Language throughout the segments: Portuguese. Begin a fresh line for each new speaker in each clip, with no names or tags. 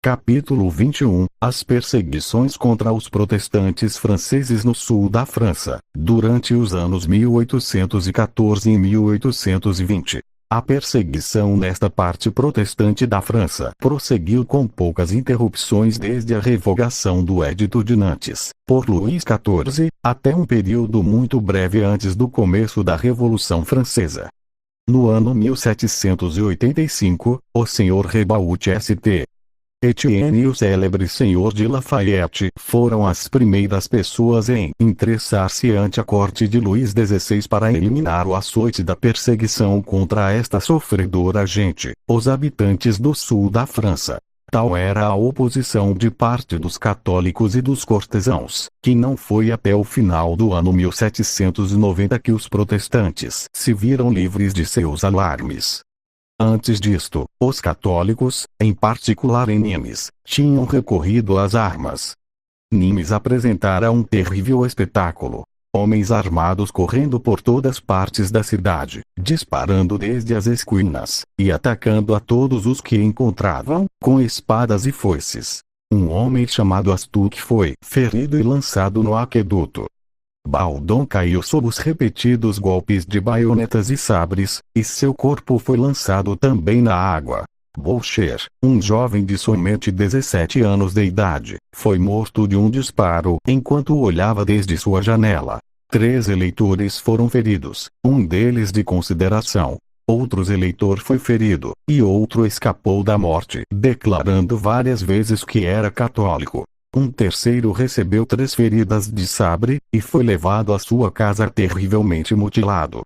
Capítulo 21. As perseguições contra os protestantes franceses no sul da França, durante os anos 1814 e 1820. A perseguição nesta parte protestante da França prosseguiu com poucas interrupções desde a revogação do Edito de Nantes, por Luís XIV, até um período muito breve antes do começo da Revolução Francesa. No ano 1785, o Sr. Ribaut St. Etienne e o célebre Senhor de Lafayette foram as primeiras pessoas em interessar-se ante a corte de Luís XVI para eliminar o açoite da perseguição contra esta sofredora gente, os habitantes do sul da França. Tal era a oposição de parte dos católicos e dos cortesãos, que não foi até o final do ano 1790 que os protestantes se viram livres de seus alarmes. Antes disto, os católicos, em particular em Nimes, tinham recorrido às armas. Nimes apresentara um terrível espetáculo. Homens armados correndo por todas partes da cidade, disparando desde as esquinas, e atacando a todos os que encontravam, com espadas e foices. Um homem chamado Astuc foi ferido e lançado no aqueduto. Baldon caiu sob os repetidos golpes de baionetas e sabres, e seu corpo foi lançado também na água. Boucher, um jovem de somente 17 anos de idade, foi morto de um disparo enquanto olhava desde sua janela. 3 eleitores foram feridos, um deles de consideração. Outro eleitor foi ferido, e outro escapou da morte, declarando várias vezes que era católico. Um terceiro recebeu 3 feridas de sabre, e foi levado à sua casa terrivelmente mutilado.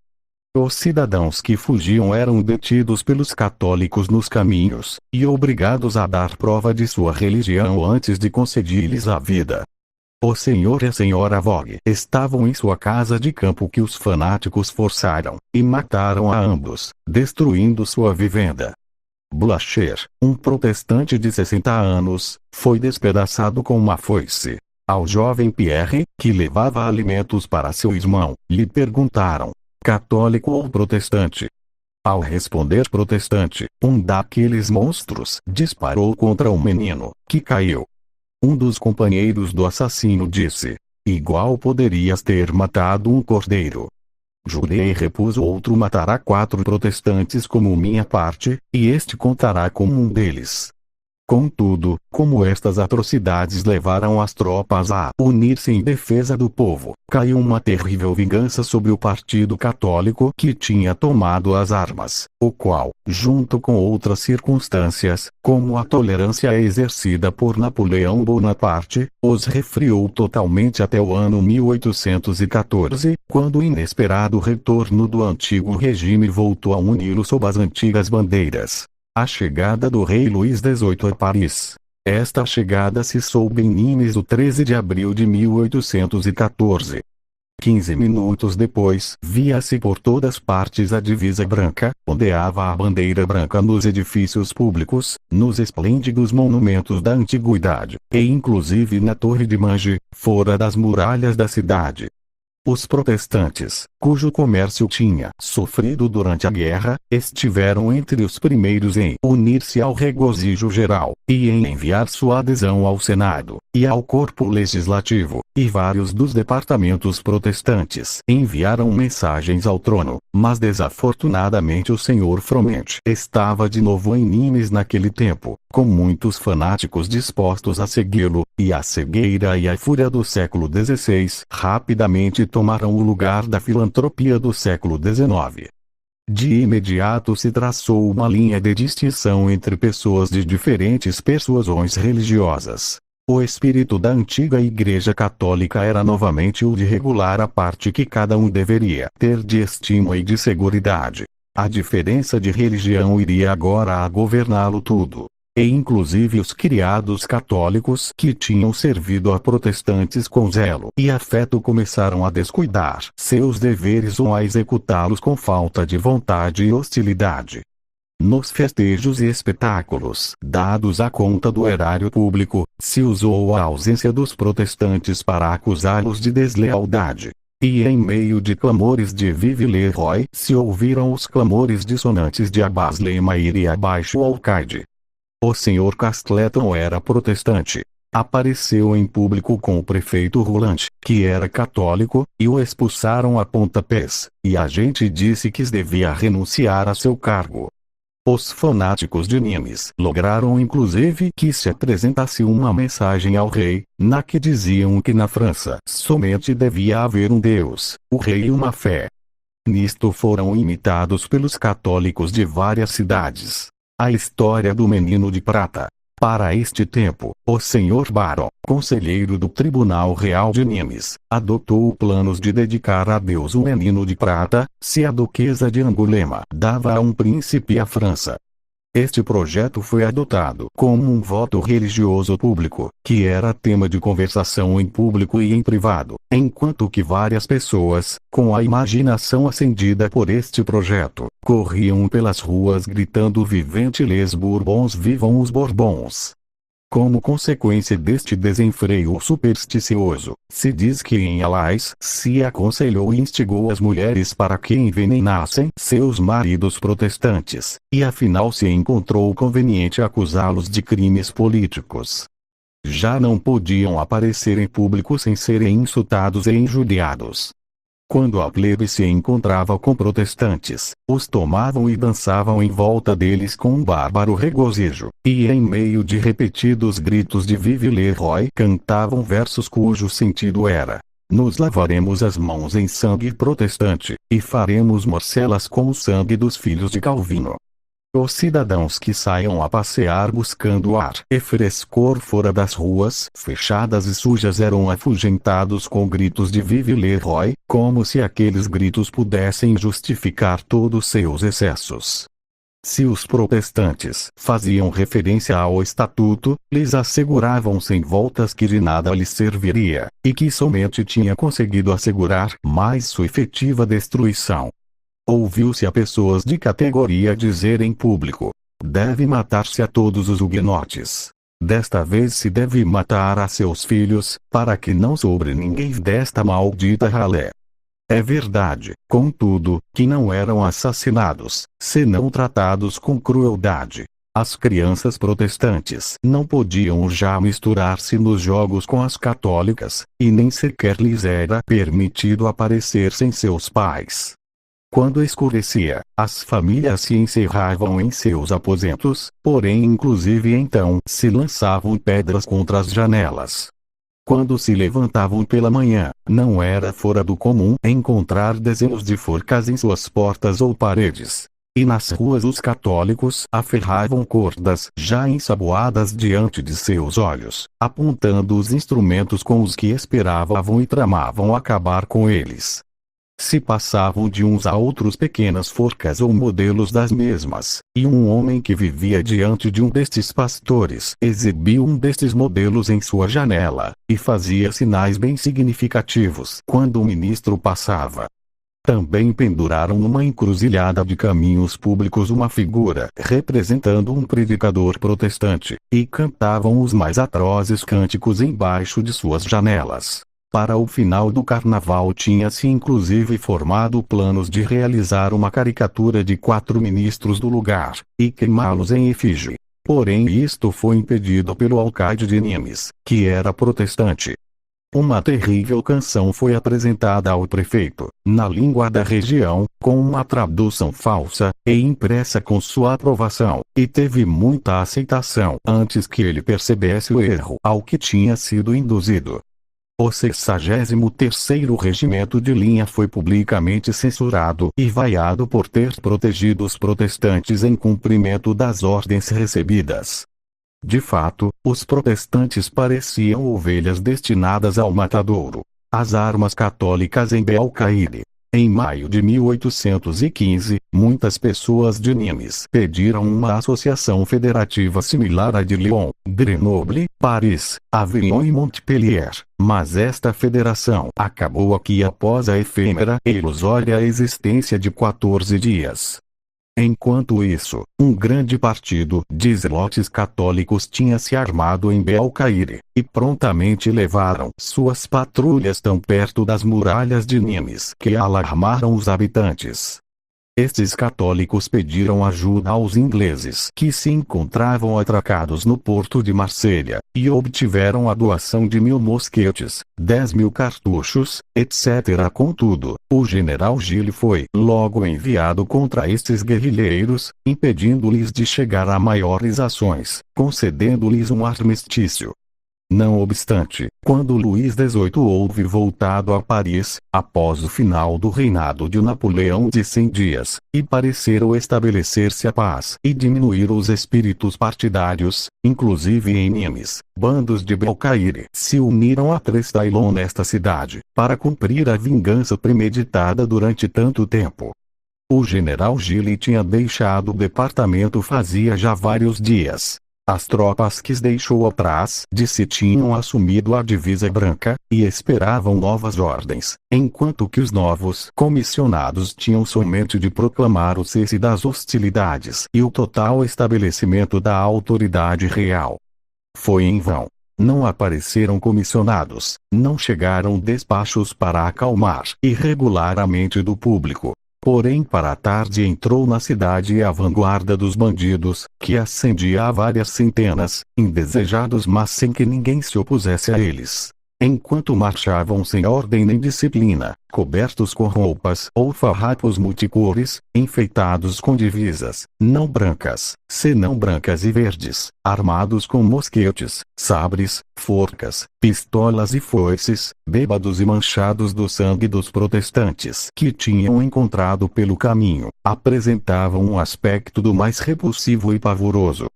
Os cidadãos que fugiam eram detidos pelos católicos nos caminhos, e obrigados a dar prova de sua religião antes de conceder-lhes a vida. O senhor e a senhora Vogue estavam em sua casa de campo que os fanáticos forçaram, e mataram a ambos, destruindo sua vivenda. Blacher, um protestante de 60 anos, foi despedaçado com uma foice. Ao jovem Pierre, que levava alimentos para seu irmão, lhe perguntaram: católico ou protestante? Ao responder protestante, um daqueles monstros disparou contra o menino, que caiu. Um dos companheiros do assassino disse: igual poderias ter matado um cordeiro. Jurei, repuso outro, matará 4 protestantes como minha parte, e este contará como um deles. Contudo, como estas atrocidades levaram as tropas a unir-se em defesa do povo, caiu uma terrível vingança sobre o partido católico que tinha tomado as armas, o qual, junto com outras circunstâncias, como a tolerância exercida por Napoleão Bonaparte, os refriou totalmente até o ano 1814, quando o inesperado retorno do antigo regime voltou a uni-lo sob as antigas bandeiras. A chegada do rei Luís XVIII a Paris. Esta chegada se soube em Nimes o 13 de abril de 1814. 15 minutos depois, via-se por todas partes a divisa branca, ondeava a bandeira branca nos edifícios públicos, nos esplêndidos monumentos da antiguidade, e inclusive na Torre de Mange, fora das muralhas da cidade. Os protestantes, cujo comércio tinha sofrido durante a guerra, estiveram entre os primeiros em unir-se ao regozijo geral, e em enviar sua adesão ao Senado, e ao corpo legislativo, e vários dos departamentos protestantes enviaram mensagens ao trono, mas desafortunadamente o senhor Froment estava de novo em Nimes naquele tempo, com muitos fanáticos dispostos a segui-lo, e a cegueira e a fúria do século XVI rapidamente tomaram o lugar da filantropia do século XIX. De imediato se traçou uma linha de distinção entre pessoas de diferentes persuasões religiosas. O espírito da antiga Igreja Católica era novamente o de regular a parte que cada um deveria ter de estima e de seguridade. A diferença de religião iria agora a governá-lo tudo. E inclusive os criados católicos que tinham servido a protestantes com zelo e afeto começaram a descuidar seus deveres ou a executá-los com falta de vontade e hostilidade. Nos festejos e espetáculos dados à conta do erário público, se usou a ausência dos protestantes para acusá-los de deslealdade. E em meio de clamores de Vive le Roi se ouviram os clamores dissonantes de Abbas Lemaire e abaixo o alcaide. O Sr. Castleton era protestante. Apareceu em público com o prefeito Roulant, que era católico, e o expulsaram a pontapés, e a gente disse que devia renunciar a seu cargo. Os fanáticos de Nimes lograram inclusive que se apresentasse uma mensagem ao rei, na que diziam que na França somente devia haver um Deus, o rei e uma fé. Nisto foram imitados pelos católicos de várias cidades. A história do menino de prata. Para este tempo, o Sr. Baron, conselheiro do Tribunal Real de Nimes, adotou planos de dedicar a Deus um menino de prata, se a duquesa de Angulema dava a um príncipe à França. Este projeto foi adotado como um voto religioso público, que era tema de conversação em público e em privado, enquanto que várias pessoas, com a imaginação acendida por este projeto, corriam pelas ruas gritando "Vivente les Bourbons, vivam os Bourbons!". Como consequência deste desenfreio supersticioso, se diz que em Alais se aconselhou e instigou as mulheres para que envenenassem seus maridos protestantes, e afinal se encontrou conveniente acusá-los de crimes políticos. Já não podiam aparecer em público sem serem insultados e injuriados. Quando a plebe se encontrava com protestantes, os tomavam e dançavam em volta deles com um bárbaro regozijo, e em meio de repetidos gritos de Vive le Roi cantavam versos cujo sentido era: nos lavaremos as mãos em sangue protestante, e faremos morcelas com o sangue dos filhos de Calvino. Os cidadãos que saiam a passear buscando ar e frescor fora das ruas fechadas e sujas eram afugentados com gritos de Vive le Roi, como se aqueles gritos pudessem justificar todos seus excessos. Se os protestantes faziam referência ao estatuto, lhes asseguravam sem voltas que de nada lhes serviria, e que somente tinha conseguido assegurar mais sua efetiva destruição. Ouviu-se a pessoas de categoria dizer em público: deve matar-se a todos os huguenotes. Desta vez se deve matar a seus filhos, para que não sobre ninguém desta maldita ralé. É verdade, contudo, que não eram assassinados, senão tratados com crueldade. As crianças protestantes não podiam já misturar-se nos jogos com as católicas, e nem sequer lhes era permitido aparecer sem seus pais. Quando escurecia, as famílias se encerravam em seus aposentos, porém inclusive então se lançavam pedras contra as janelas. Quando se levantavam pela manhã, não era fora do comum encontrar dezenas de forcas em suas portas ou paredes. E nas ruas os católicos aferravam cordas já ensaboadas diante de seus olhos, apontando os instrumentos com os que esperavam e tramavam acabar com eles. Se passavam de uns a outros pequenas forcas ou modelos das mesmas, e um homem que vivia diante de um destes pastores exibiu um destes modelos em sua janela, e fazia sinais bem significativos quando o ministro passava. Também penduraram numa encruzilhada de caminhos públicos uma figura representando um predicador protestante, e cantavam os mais atrozes cânticos embaixo de suas janelas. Para o final do carnaval tinha-se inclusive formado planos de realizar uma caricatura de 4 ministros do lugar, e queimá-los em efígie. Porém isto foi impedido pelo alcaide de Nimes, que era protestante. Uma terrível canção foi apresentada ao prefeito, na língua da região, com uma tradução falsa, e impressa com sua aprovação, e teve muita aceitação antes que ele percebesse o erro ao que tinha sido induzido. O 63º Regimento de Linha foi publicamente censurado e vaiado por ter protegido os protestantes em cumprimento das ordens recebidas. De fato, os protestantes pareciam ovelhas destinadas ao matadouro. As armas católicas em Belcaire. Em maio de 1815, muitas pessoas de Nimes pediram uma associação federativa similar à de Lyon, Grenoble, Paris, Avignon e Montpellier, mas esta federação acabou aqui após a efêmera e ilusória existência de 14 dias. Enquanto isso, um grande partido de zelotes católicos tinha se armado em Belcaire, e prontamente levaram suas patrulhas tão perto das muralhas de Nimes que alarmaram os habitantes. Estes católicos pediram ajuda aos ingleses que se encontravam atracados no porto de Marselha, e obtiveram a doação de 1000 mosquetes, 10.000 cartuchos, etc. Contudo, o general Gilles foi logo enviado contra estes guerrilheiros, impedindo-lhes de chegar a maiores ações, concedendo-lhes um armistício. Não obstante, quando Luís XVIII houve voltado a Paris, após o final do reinado de Napoleão de 100 dias, e pareceu estabelecer-se a paz e diminuir os espíritos partidários, inclusive em Nimes, bandos de Belcaire se uniram a Trestaillon nesta cidade, para cumprir a vingança premeditada durante tanto tempo. O general Gilles tinha deixado o departamento fazia já vários dias. As tropas que deixou atrás de si tinham assumido a divisa branca, e esperavam novas ordens, enquanto que os novos comissionados tinham somente de proclamar o cesse das hostilidades e o total estabelecimento da autoridade real. Foi em vão. Não apareceram comissionados, não chegaram despachos para acalmar e regular a mente do público. Porém para a tarde entrou na cidade a vanguarda dos bandidos, que ascendia a várias centenas, indesejados mas sem que ninguém se opusesse a eles. Enquanto marchavam sem ordem nem disciplina, cobertos com roupas ou farrapos multicores, enfeitados com divisas, não brancas, senão brancas e verdes, armados com mosquetes, sabres, forcas, pistolas e foices, bêbados e manchados do sangue dos protestantes que tinham encontrado pelo caminho, apresentavam um aspecto do mais repulsivo e pavoroso.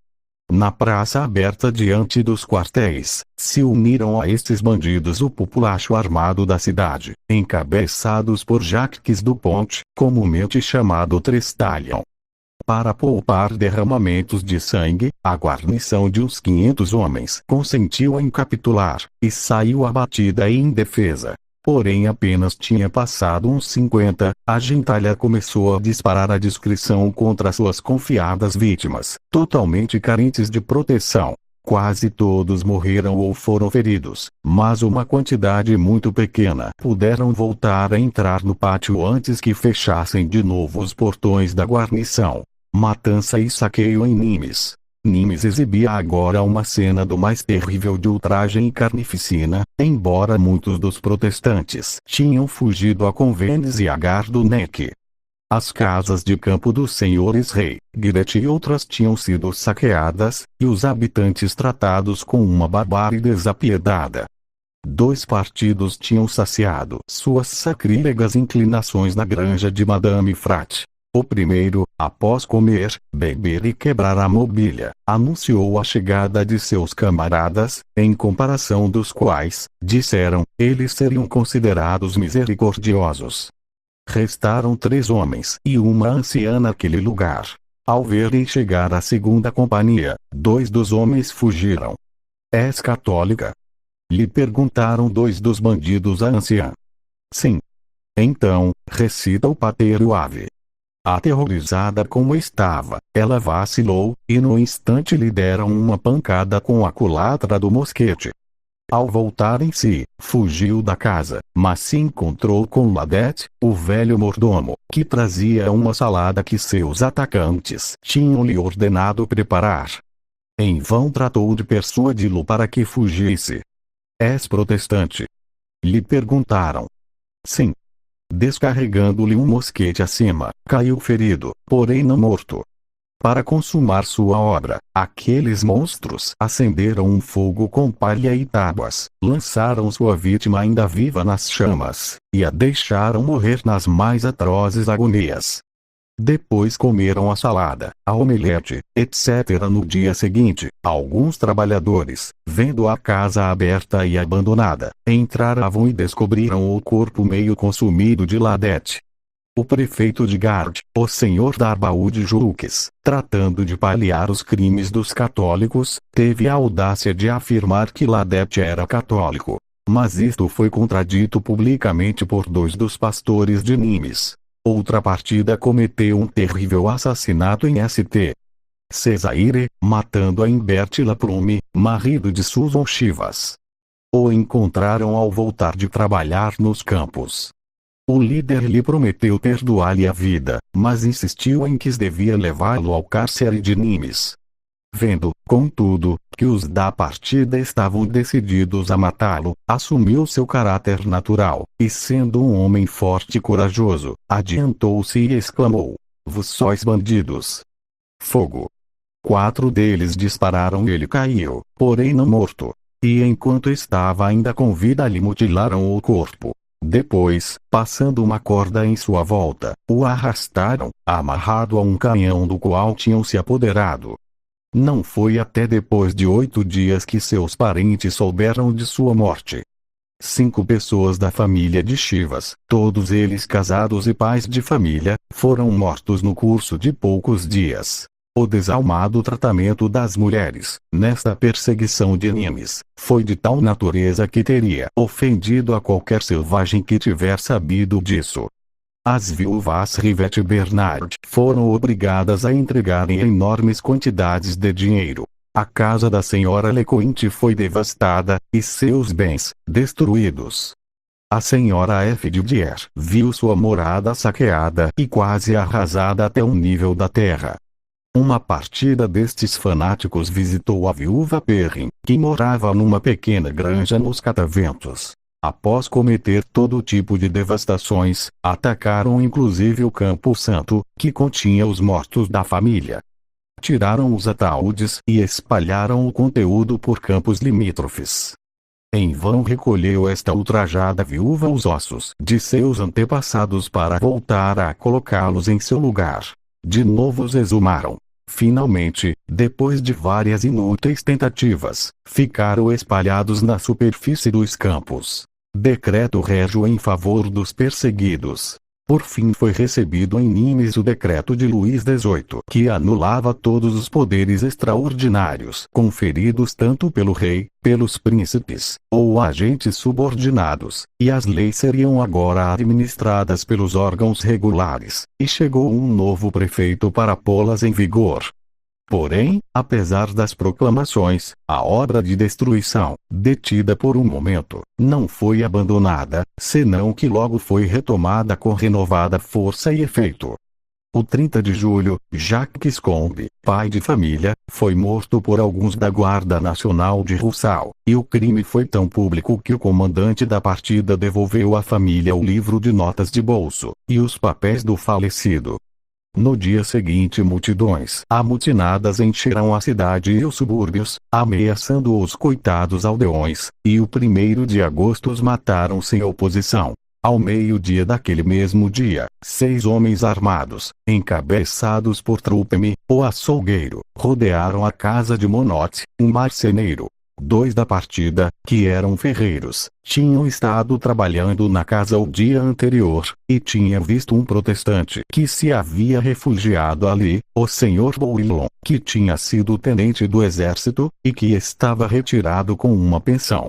Na praça aberta diante dos quartéis, se uniram a estes bandidos o populacho armado da cidade, encabeçados por Jacques Dupont, comumente chamado Trestaillon. Para poupar derramamentos de sangue, a guarnição de uns 500 homens consentiu em capitular, e saiu abatida e indefesa. Porém apenas tinha passado uns 50, a gentalha começou a disparar à discrição contra suas confiadas vítimas, totalmente carentes de proteção. Quase todos morreram ou foram feridos, mas uma quantidade muito pequena puderam voltar a entrar no pátio antes que fechassem de novo os portões da guarnição. Matança e saqueio em Nimes. Nimes exibia agora uma cena do mais terrível de ultragem e carnificina, embora muitos dos protestantes tinham fugido a Convenes e a Gardonec. As casas de campo dos senhores Rei, Guiret e outras tinham sido saqueadas, e os habitantes tratados com uma barbárie desapiedada. 2 partidos tinham saciado suas sacrílegas inclinações na granja de Madame Frat. O primeiro, após comer, beber e quebrar a mobília, anunciou a chegada de seus camaradas, em comparação dos quais, disseram, eles seriam considerados misericordiosos. Restaram 3 homens e uma anciã naquele lugar. Ao verem chegar a segunda companhia, 2 dos homens fugiram. És católica? Lhe perguntaram 2 dos bandidos à anciã. Sim. Então, recita o Pater e o Ave. Aterrorizada como estava, ela vacilou, e no instante lhe deram uma pancada com a culatra do mosquete. Ao voltar em si, fugiu da casa, mas se encontrou com Ladet, o velho mordomo, que trazia uma salada que seus atacantes tinham-lhe ordenado preparar. Em vão tratou de persuadi-lo para que fugisse. És protestante? Lhe perguntaram. Sim. Descarregando-lhe um mosquete acima, caiu ferido, porém não morto. Para consumar sua obra, aqueles monstros acenderam um fogo com palha e tábuas, lançaram sua vítima ainda viva nas chamas, e a deixaram morrer nas mais atrozes agonias. Depois comeram a salada, a omelete, etc. No dia seguinte, alguns trabalhadores, vendo a casa aberta e abandonada, entraram e descobriram o corpo meio consumido de Ladet. O prefeito de Gard, o senhor Darbaud de Jouques, tratando de paliar os crimes dos católicos, teve a audácia de afirmar que Ladet era católico. Mas isto foi contradito publicamente por 2 dos pastores de Nimes. Outra partida cometeu um terrível assassinato em St. Cesaire, matando a Imbert Laplume, marido de Susan Chivas. O encontraram ao voltar de trabalhar nos campos. O líder lhe prometeu perdoar-lhe a vida, mas insistiu em que devia levá-lo ao cárcere de Nimes. Vendo, contudo, que os da partida estavam decididos a matá-lo, assumiu seu caráter natural, e sendo um homem forte e corajoso, adiantou-se e exclamou: Vós sois bandidos! Fogo! 4 deles dispararam e ele caiu, porém não morto. E enquanto estava ainda com vida lhe mutilaram o corpo. Depois, passando uma corda em sua volta, o arrastaram, amarrado a um canhão do qual tinham se apoderado. Não foi até depois de 8 dias que seus parentes souberam de sua morte. 5 pessoas da família de Chivas, todos eles casados e pais de família, foram mortos no curso de poucos dias. O desalmado tratamento das mulheres, nesta perseguição de Nimes, foi de tal natureza que teria ofendido a qualquer selvagem que tiver sabido disso. As viúvas Rivet e Bernard foram obrigadas a entregarem enormes quantidades de dinheiro. A casa da senhora Lecointe foi devastada, e seus bens, destruídos. A senhora F. de Dier viu sua morada saqueada e quase arrasada até o nível da terra. Uma partida destes fanáticos visitou a viúva Perrin, que morava numa pequena granja nos Cataventos. Após cometer todo tipo de devastações, atacaram inclusive o Campo Santo, que continha os mortos da família. Tiraram os ataúdes e espalharam o conteúdo por campos limítrofes. Em vão recolheu esta ultrajada viúva os ossos de seus antepassados para voltar a colocá-los em seu lugar. De novo os exumaram. Finalmente, depois de várias inúteis tentativas, ficaram espalhados na superfície dos campos. Decreto régio em favor dos perseguidos. Por fim foi recebido em Nimes o decreto de Luís XVIII, que anulava todos os poderes extraordinários conferidos tanto pelo rei, pelos príncipes, ou agentes subordinados, e as leis seriam agora administradas pelos órgãos regulares, e chegou um novo prefeito para pô-las em vigor. Porém, apesar das proclamações, a obra de destruição, detida por um momento, não foi abandonada, senão que logo foi retomada com renovada força e efeito. O 30 de julho, Jacques Combe, pai de família, foi morto por alguns da Guarda Nacional de Rousseau, e o crime foi tão público que o comandante da partida devolveu à família o livro de notas de bolso, e os papéis do falecido. No dia seguinte multidões amotinadas encheram a cidade e os subúrbios, ameaçando os coitados aldeões, e o 1º de agosto os mataram sem oposição. Ao meio-dia daquele mesmo dia, 6 homens armados, encabeçados por Trupeme, o açougueiro, rodearam a casa de Monote, um marceneiro. 2 da partida, que eram ferreiros, tinham estado trabalhando na casa o dia anterior, e tinha visto um protestante que se havia refugiado ali, o Sr. Bouillon, que tinha sido tenente do exército, e que estava retirado com uma pensão.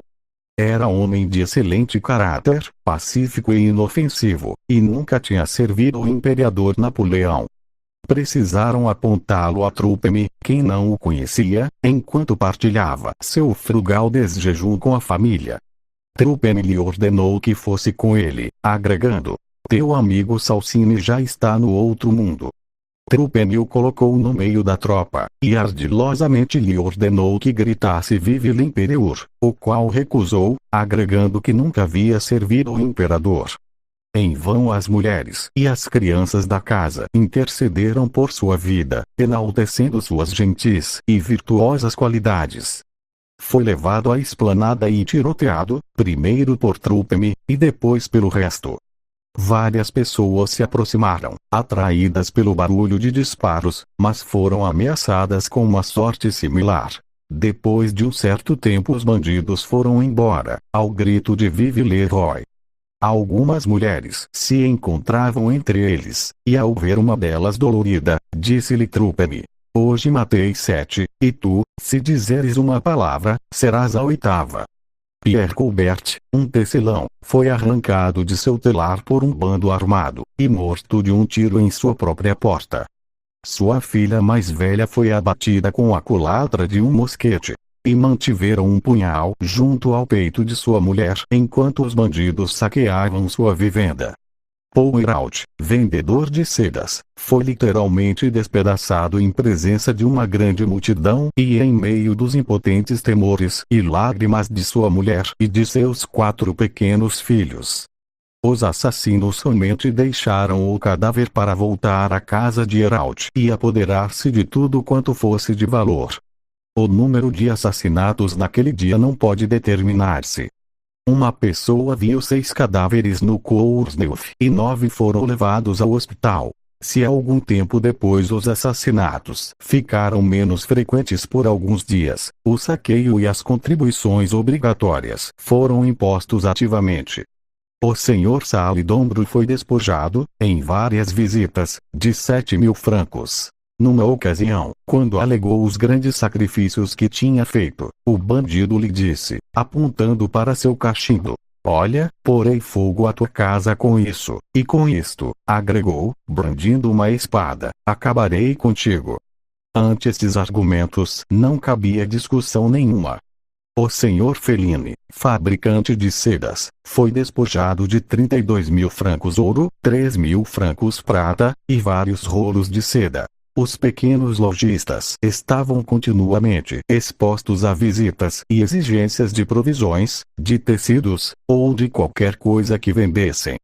Era homem de excelente caráter, pacífico e inofensivo, e nunca tinha servido o imperador Napoleão. Precisaram apontá-lo a Trupeme, quem não o conhecia, enquanto partilhava seu frugal desjejum com a família. Trupeme lhe ordenou que fosse com ele, agregando: "Teu amigo Salcine já está no outro mundo." Trupeme o colocou no meio da tropa, e ardilosamente lhe ordenou que gritasse "Vive l'Impereur", o qual recusou, agregando que nunca havia servido o imperador. Em vão as mulheres e as crianças da casa intercederam por sua vida, enaltecendo suas gentis e virtuosas qualidades. Foi levado à esplanada e tiroteado, primeiro por Trupeme, e depois pelo resto. Várias pessoas se aproximaram, atraídas pelo barulho de disparos, mas foram ameaçadas com uma sorte similar. Depois de um certo tempo os bandidos foram embora, ao grito de "Vive le roi!". Algumas mulheres se encontravam entre eles, e ao ver uma delas dolorida, disse-lhe Trupeme: "Hoje matei 7, e tu, se dizeres uma palavra, serás a 8ª." Pierre Colbert, um tecelão, foi arrancado de seu telar por um bando armado, e morto de um tiro em sua própria porta. Sua filha mais velha foi abatida com a culatra de um mosquete. E mantiveram um punhal junto ao peito de sua mulher enquanto os bandidos saqueavam sua vivenda. Poiraut, vendedor de sedas, foi literalmente despedaçado em presença de uma grande multidão e em meio dos impotentes temores e lágrimas de sua mulher e de seus 4 pequenos filhos. Os assassinos somente deixaram o cadáver para voltar à casa de Heraut e apoderar-se de tudo quanto fosse de valor. O número de assassinatos naquele dia não pode determinar-se. Uma pessoa viu 6 cadáveres no Korsneuf e 9 foram levados ao hospital. Se algum tempo depois os assassinatos ficaram menos frequentes por alguns dias, o saqueio e as contribuições obrigatórias foram impostos ativamente. O Sr. Salidombro foi despojado, em várias visitas, de 7.000 francos. Numa ocasião, quando alegou os grandes sacrifícios que tinha feito, o bandido lhe disse, apontando para seu cachimbo: "Olha, porei fogo à tua casa com isso, e com isto", agregou, brandindo uma espada, "acabarei contigo." Ante estes argumentos, não cabia discussão nenhuma. O Sr. Fellini, fabricante de sedas, foi despojado de 32.000 francos ouro, 3.000 francos prata, e vários rolos de seda. Os pequenos lojistas estavam continuamente expostos a visitas e exigências de provisões, de tecidos, ou de qualquer coisa que vendessem.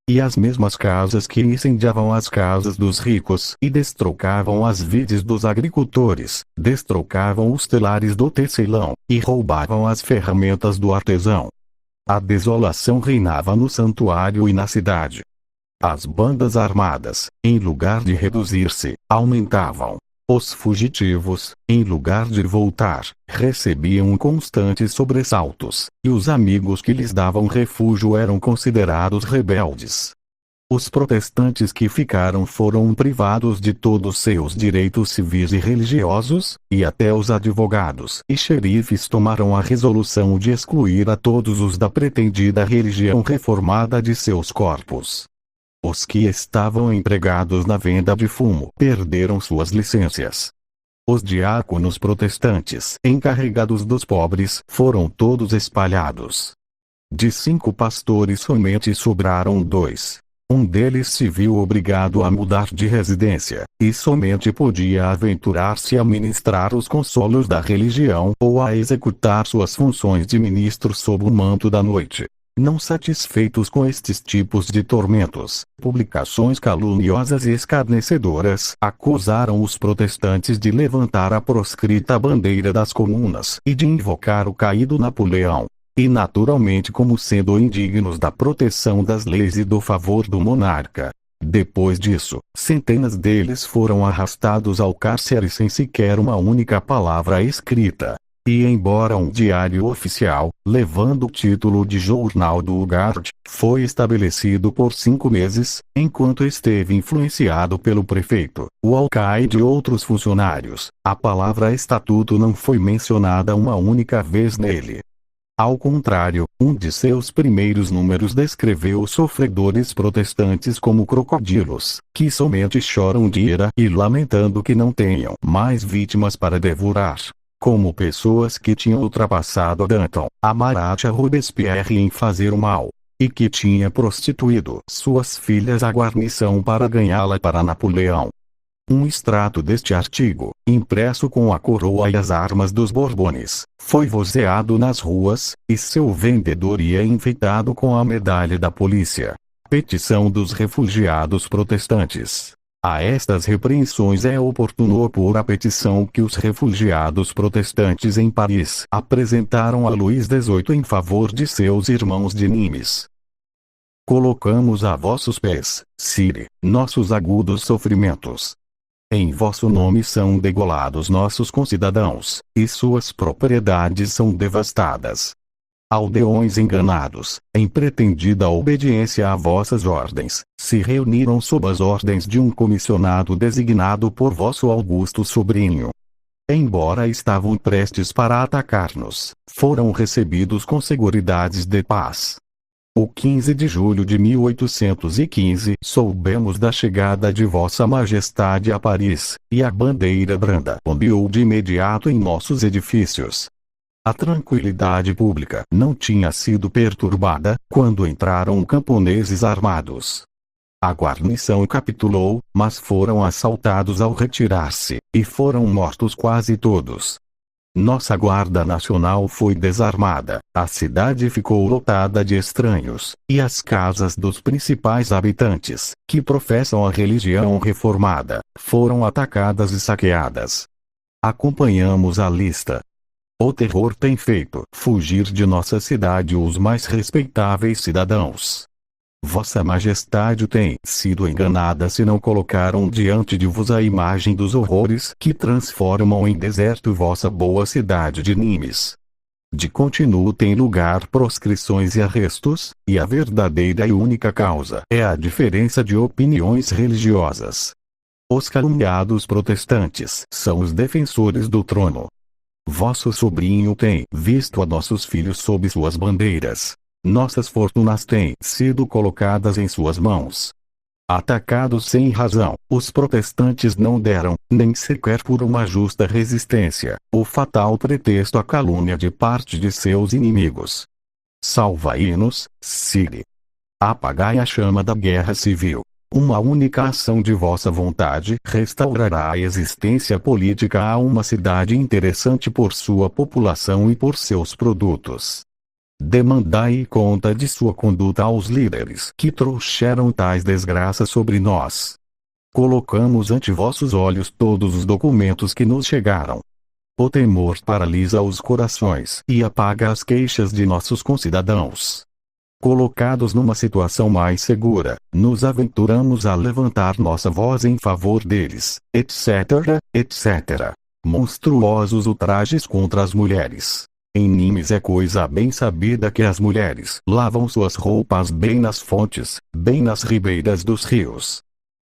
E as mesmas casas que incendiavam as casas dos ricos e destrocavam as vides dos agricultores, destrocavam os telares do tecelão, e roubavam as ferramentas do artesão. A desolação reinava no santuário e na cidade. As bandas armadas, em lugar de reduzir-se, aumentavam. Os fugitivos, em lugar de voltar, recebiam constantes sobressaltos, e os amigos que lhes davam refúgio eram considerados rebeldes. Os protestantes que ficaram foram privados de todos seus direitos civis e religiosos, e até os advogados e xerifes tomaram a resolução de excluir a todos os da pretendida religião reformada de seus corpos. Os que estavam empregados na venda de fumo perderam suas licenças. Os diáconos protestantes encarregados dos pobres foram todos espalhados. De 5 pastores somente sobraram 2. Um deles se viu obrigado a mudar de residência, e somente podia aventurar-se a ministrar os consolos da religião ou a executar suas funções de ministro sob o manto da noite. Não satisfeitos com estes tipos de tormentos, publicações caluniosas e escarnecedoras acusaram os protestantes de levantar a proscrita bandeira das comunas e de invocar o caído Napoleão. E naturalmente como sendo indignos da proteção das leis e do favor do monarca. Depois disso, centenas deles foram arrastados ao cárcere sem sequer uma única palavra escrita. E embora um diário oficial, levando o título de Jornal do Garde, foi estabelecido por 5 meses, enquanto esteve influenciado pelo prefeito, o alcaide e outros funcionários, a palavra estatuto não foi mencionada uma única vez nele. Ao contrário, um de seus primeiros números descreveu os sofredores protestantes como crocodilos, que somente choram de ira e lamentando que não tenham mais vítimas para devorar. Como pessoas que tinham ultrapassado Danton, a Marat e a Robespierre em fazer o mal, e que tinha prostituído suas filhas à guarnição para ganhá-la para Napoleão. Um extrato deste artigo, impresso com a coroa e as armas dos Borbones, foi vozeado nas ruas, e seu vendedor ia enfeitado com a medalha da polícia. Petição dos refugiados protestantes. A estas repreensões é oportuno opor a petição que os refugiados protestantes em Paris apresentaram a Luís XVIII em favor de seus irmãos de Nimes. Colocamos a vossos pés, Sire, nossos agudos sofrimentos. Em vosso nome são degolados nossos concidadãos, e suas propriedades são devastadas. Aldeões enganados, em pretendida obediência a vossas ordens, se reuniram sob as ordens de um comissionado designado por vosso augusto sobrinho. Embora estavam prestes para atacar-nos, foram recebidos com seguridades de paz. O 15 de julho de 1815 soubemos da chegada de Vossa Majestade a Paris, e a bandeira branda ondeou de imediato em nossos edifícios. A tranquilidade pública não tinha sido perturbada, quando entraram camponeses armados. A guarnição capitulou, mas foram assaltados ao retirar-se, e foram mortos quase todos. Nossa Guarda Nacional foi desarmada, a cidade ficou lotada de estranhos, e as casas dos principais habitantes, que professam a religião reformada, foram atacadas e saqueadas. Acompanhamos a lista. O terror tem feito fugir de nossa cidade os mais respeitáveis cidadãos. Vossa Majestade tem sido enganada se não colocaram diante de vos a imagem dos horrores que transformam em deserto vossa boa cidade de Nimes. De continuo tem lugar proscrições e arrestos, e a verdadeira e única causa é a diferença de opiniões religiosas. Os caluniados protestantes são os defensores do trono. Vosso sobrinho tem visto a nossos filhos sob suas bandeiras. Nossas fortunas têm sido colocadas em suas mãos. Atacados sem razão, os protestantes não deram, nem sequer por uma justa resistência, o fatal pretexto à calúnia de parte de seus inimigos. Salvai-nos, Sire. Apagai a chama da guerra civil. Uma única ação de vossa vontade restaurará a existência política a uma cidade interessante por sua população e por seus produtos. Demandai conta de sua conduta aos líderes que trouxeram tais desgraças sobre nós. Colocamos ante vossos olhos todos os documentos que nos chegaram. O temor paralisa os corações e apaga as queixas de nossos concidadãos. Colocados numa situação mais segura, nos aventuramos a levantar nossa voz em favor deles, etc., etc. Monstruosos ultrajes contra as mulheres. Em Nimes é coisa bem sabida que as mulheres lavam suas roupas bem nas fontes, bem nas ribeiras dos rios.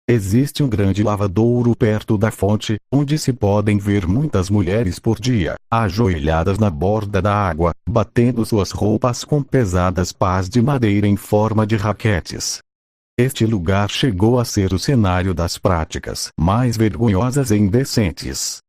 Existe um grande lavadouro perto da fonte, onde se podem ver muitas mulheres por dia, ajoelhadas na borda da água, batendo suas roupas com pesadas pás de madeira em forma de raquetes. Este lugar chegou a ser o cenário das práticas mais vergonhosas e indecentes.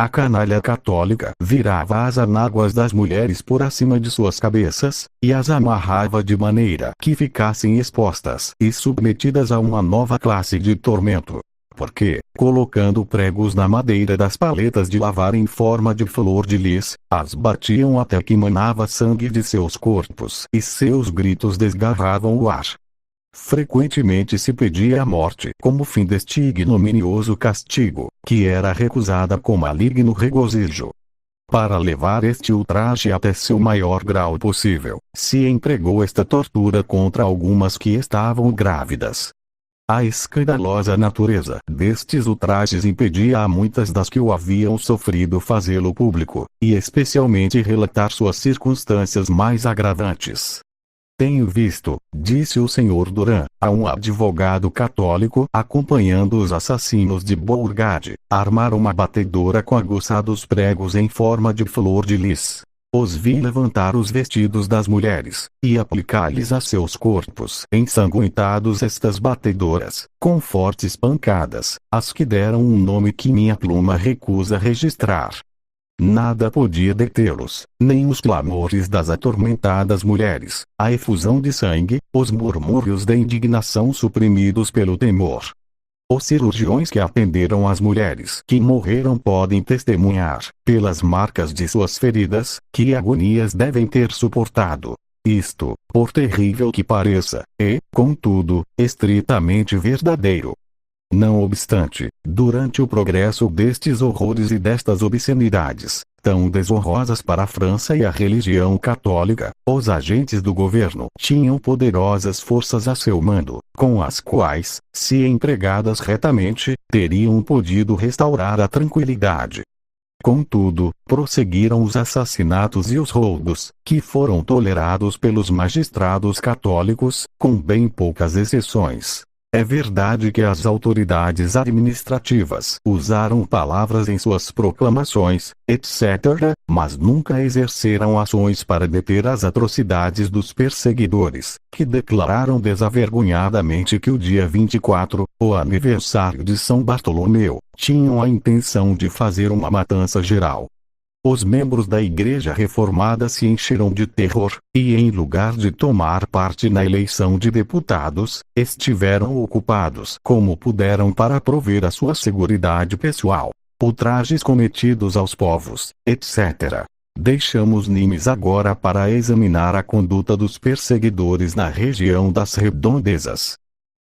A canalha católica virava as anáguas das mulheres por acima de suas cabeças, e as amarrava de maneira que ficassem expostas e submetidas a uma nova classe de tormento. Porque, colocando pregos na madeira das paletas de lavar em forma de flor de lis, as batiam até que manava sangue de seus corpos e seus gritos desgarravam o ar. Frequentemente se pedia a morte como fim deste ignominioso castigo, que era recusada com maligno regozijo. Para levar este ultraje até seu maior grau possível, se empregou esta tortura contra algumas que estavam grávidas. A escandalosa natureza destes ultrajes impedia a muitas das que o haviam sofrido fazê-lo público, e especialmente relatar suas circunstâncias mais agravantes. Tenho visto, disse o Sr. Duran, a um advogado católico acompanhando os assassinos de Bourgade, armar uma batedora com aguçados pregos em forma de flor de lis. Os vi levantar os vestidos das mulheres, e aplicar-lhes a seus corpos ensanguentados estas batedoras, com fortes pancadas, as que deram um nome que minha pluma recusa registrar. Nada podia detê-los, nem os clamores das atormentadas mulheres, a efusão de sangue, os murmúrios da indignação suprimidos pelo temor. Os cirurgiões que atenderam as mulheres que morreram podem testemunhar, pelas marcas de suas feridas, que agonias devem ter suportado. Isto, por terrível que pareça, é, contudo, estritamente verdadeiro. Não obstante, durante o progresso destes horrores e destas obscenidades, tão desonrosas para a França e a religião católica, os agentes do governo tinham poderosas forças a seu mando, com as quais, se empregadas retamente, teriam podido restaurar a tranquilidade. Contudo, prosseguiram os assassinatos e os roubos, que foram tolerados pelos magistrados católicos, com bem poucas exceções. É verdade que as autoridades administrativas usaram palavras em suas proclamações, etc., mas nunca exerceram ações para deter as atrocidades dos perseguidores, que declararam desavergonhadamente que o dia 24, o aniversário de São Bartolomeu, tinham a intenção de fazer uma matança geral. Os membros da Igreja Reformada se encheram de terror, e em lugar de tomar parte na eleição de deputados, estiveram ocupados como puderam para prover a sua seguridade pessoal, ultrajes cometidos aos povos, etc. Deixamos Nimes agora para examinar a conduta dos perseguidores na região das redondezas.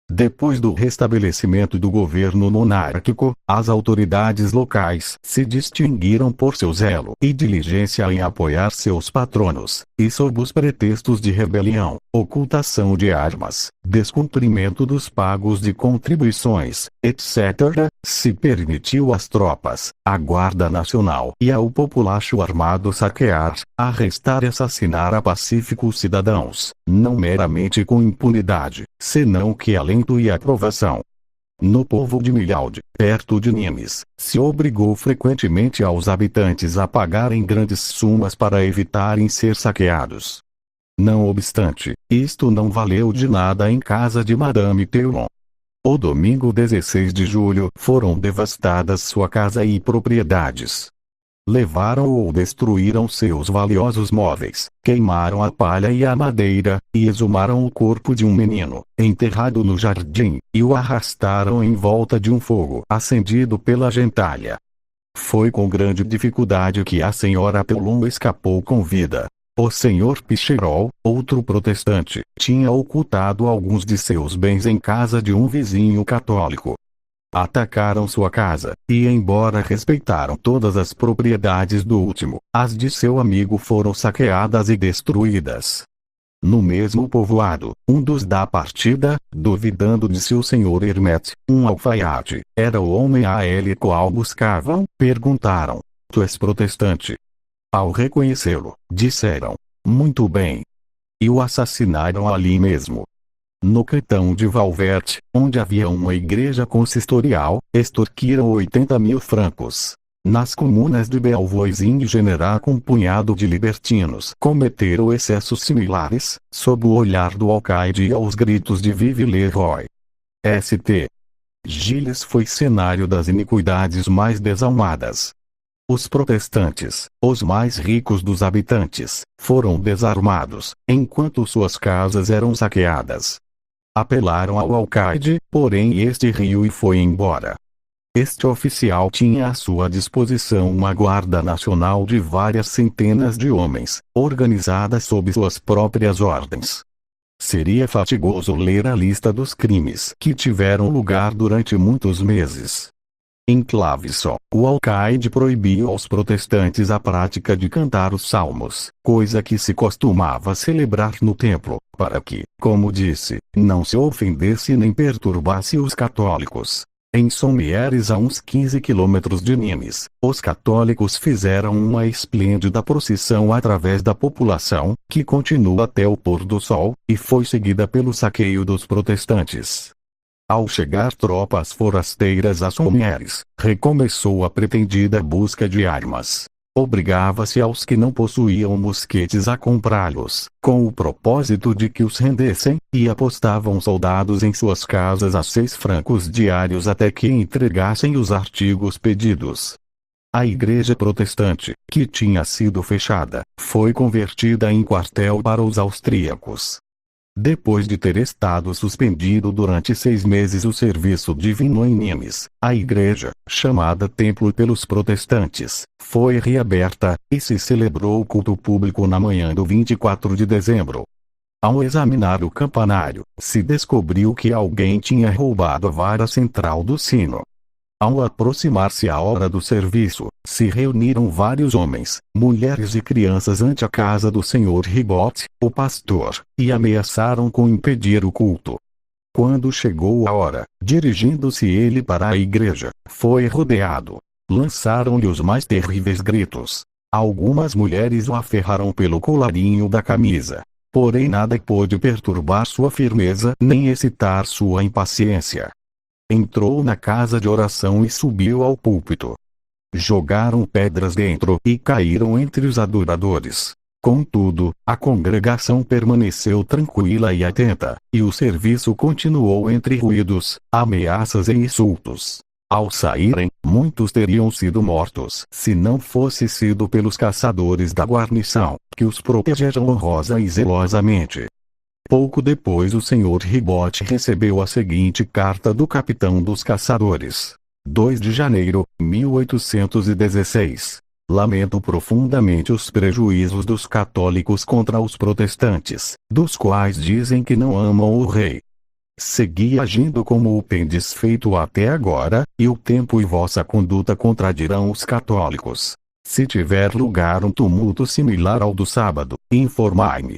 Depois do restabelecimento do governo monárquico, as autoridades locais se distinguiram por seu zelo e diligência em apoiar seus patronos, e sob os pretextos de rebelião, ocultação de armas, descumprimento dos pagos de contribuições, etc., se permitiu às tropas, à Guarda Nacional e ao populacho armado saquear, arrestar e assassinar a pacíficos cidadãos, não meramente com impunidade, senão que alento e aprovação. No povo de Milhaud, perto de Nimes, se obrigou frequentemente aos habitantes a pagarem grandes sumas para evitarem ser saqueados. Não obstante, isto não valeu de nada em casa de Madame Teulon. O domingo 16 de julho foram devastadas sua casa e propriedades. Levaram ou destruíram seus valiosos móveis, queimaram a palha e a madeira, e exumaram o corpo de um menino, enterrado no jardim, e o arrastaram em volta de um fogo acendido pela gentalha. Foi com grande dificuldade que a senhora Teulon escapou com vida. O senhor Picherol, outro protestante, tinha ocultado alguns de seus bens em casa de um vizinho católico. Atacaram sua casa, e embora respeitaram todas as propriedades do último, as de seu amigo foram saqueadas e destruídas. No mesmo povoado, um dos da partida, duvidando de se o senhor Hermet, um alfaiate, era o homem a ele qual buscavam, perguntaram: "Tu és protestante?" Ao reconhecê-lo, disseram: "Muito bem." E o assassinaram ali mesmo. No cantão de Valverte, onde havia uma igreja consistorial, extorquiram 80.000 francos. Nas comunas de Belvoisin e General, com um punhado de libertinos cometeram excessos similares, sob o olhar do alcaide e aos gritos de "Vive le roi!". St. Gilles foi cenário das iniquidades mais desalmadas. Os protestantes, os mais ricos dos habitantes, foram desarmados, enquanto suas casas eram saqueadas. Apelaram ao alcaide, porém este riu e foi embora. Este oficial tinha à sua disposição uma guarda nacional de várias centenas de homens, organizada sob suas próprias ordens. Seria fatigoso ler a lista dos crimes que tiveram lugar durante muitos meses. Em Claveyson, o alcaide proibiu aos protestantes a prática de cantar os salmos, coisa que se costumava celebrar no templo, para que, como disse, não se ofendesse nem perturbasse os católicos. Em Sommieres, a uns 15 quilômetros de Nimes, os católicos fizeram uma esplêndida procissão através da população, que continua até o pôr do sol, e foi seguida pelo saqueio dos protestantes. Ao chegar tropas forasteiras a Sommieres, recomeçou a pretendida busca de armas. Obrigava-se aos que não possuíam mosquetes a comprá-los, com o propósito de que os rendessem, e apostavam soldados em suas casas a 6 francos diários até que entregassem os artigos pedidos. A igreja protestante, que tinha sido fechada, foi convertida em quartel para os austríacos. Depois de ter estado suspendido durante 6 meses o serviço divino em Nimes, a igreja, chamada Templo pelos protestantes, foi reaberta, e se celebrou o culto público na manhã do 24 de dezembro. Ao examinar o campanário, se descobriu que alguém tinha roubado a vara central do sino. Ao aproximar-se a hora do serviço, se reuniram vários homens, mulheres e crianças ante a casa do senhor Ribot, o pastor, e ameaçaram com impedir o culto. Quando chegou a hora, dirigindo-se ele para a igreja, foi rodeado. Lançaram-lhe os mais terríveis gritos. Algumas mulheres o aferraram pelo colarinho da camisa. Porém nada pôde perturbar sua firmeza nem excitar sua impaciência. Entrou na casa de oração e subiu ao púlpito. Jogaram pedras dentro e caíram entre os adoradores. Contudo, a congregação permaneceu tranquila e atenta, e o serviço continuou entre ruídos, ameaças e insultos. Ao saírem, muitos teriam sido mortos se não fosse sido pelos caçadores da guarnição, que os protegeram honrosa e zelosamente. Pouco depois o Sr. Ribot recebeu a seguinte carta do capitão dos caçadores. 2 de janeiro, 1816. Lamento profundamente os prejuízos dos católicos contra os protestantes, dos quais dizem que não amam o rei. Segui agindo como o tendes feito até agora, e o tempo e vossa conduta contradirão os católicos. Se tiver lugar um tumulto similar ao do sábado, informai-me.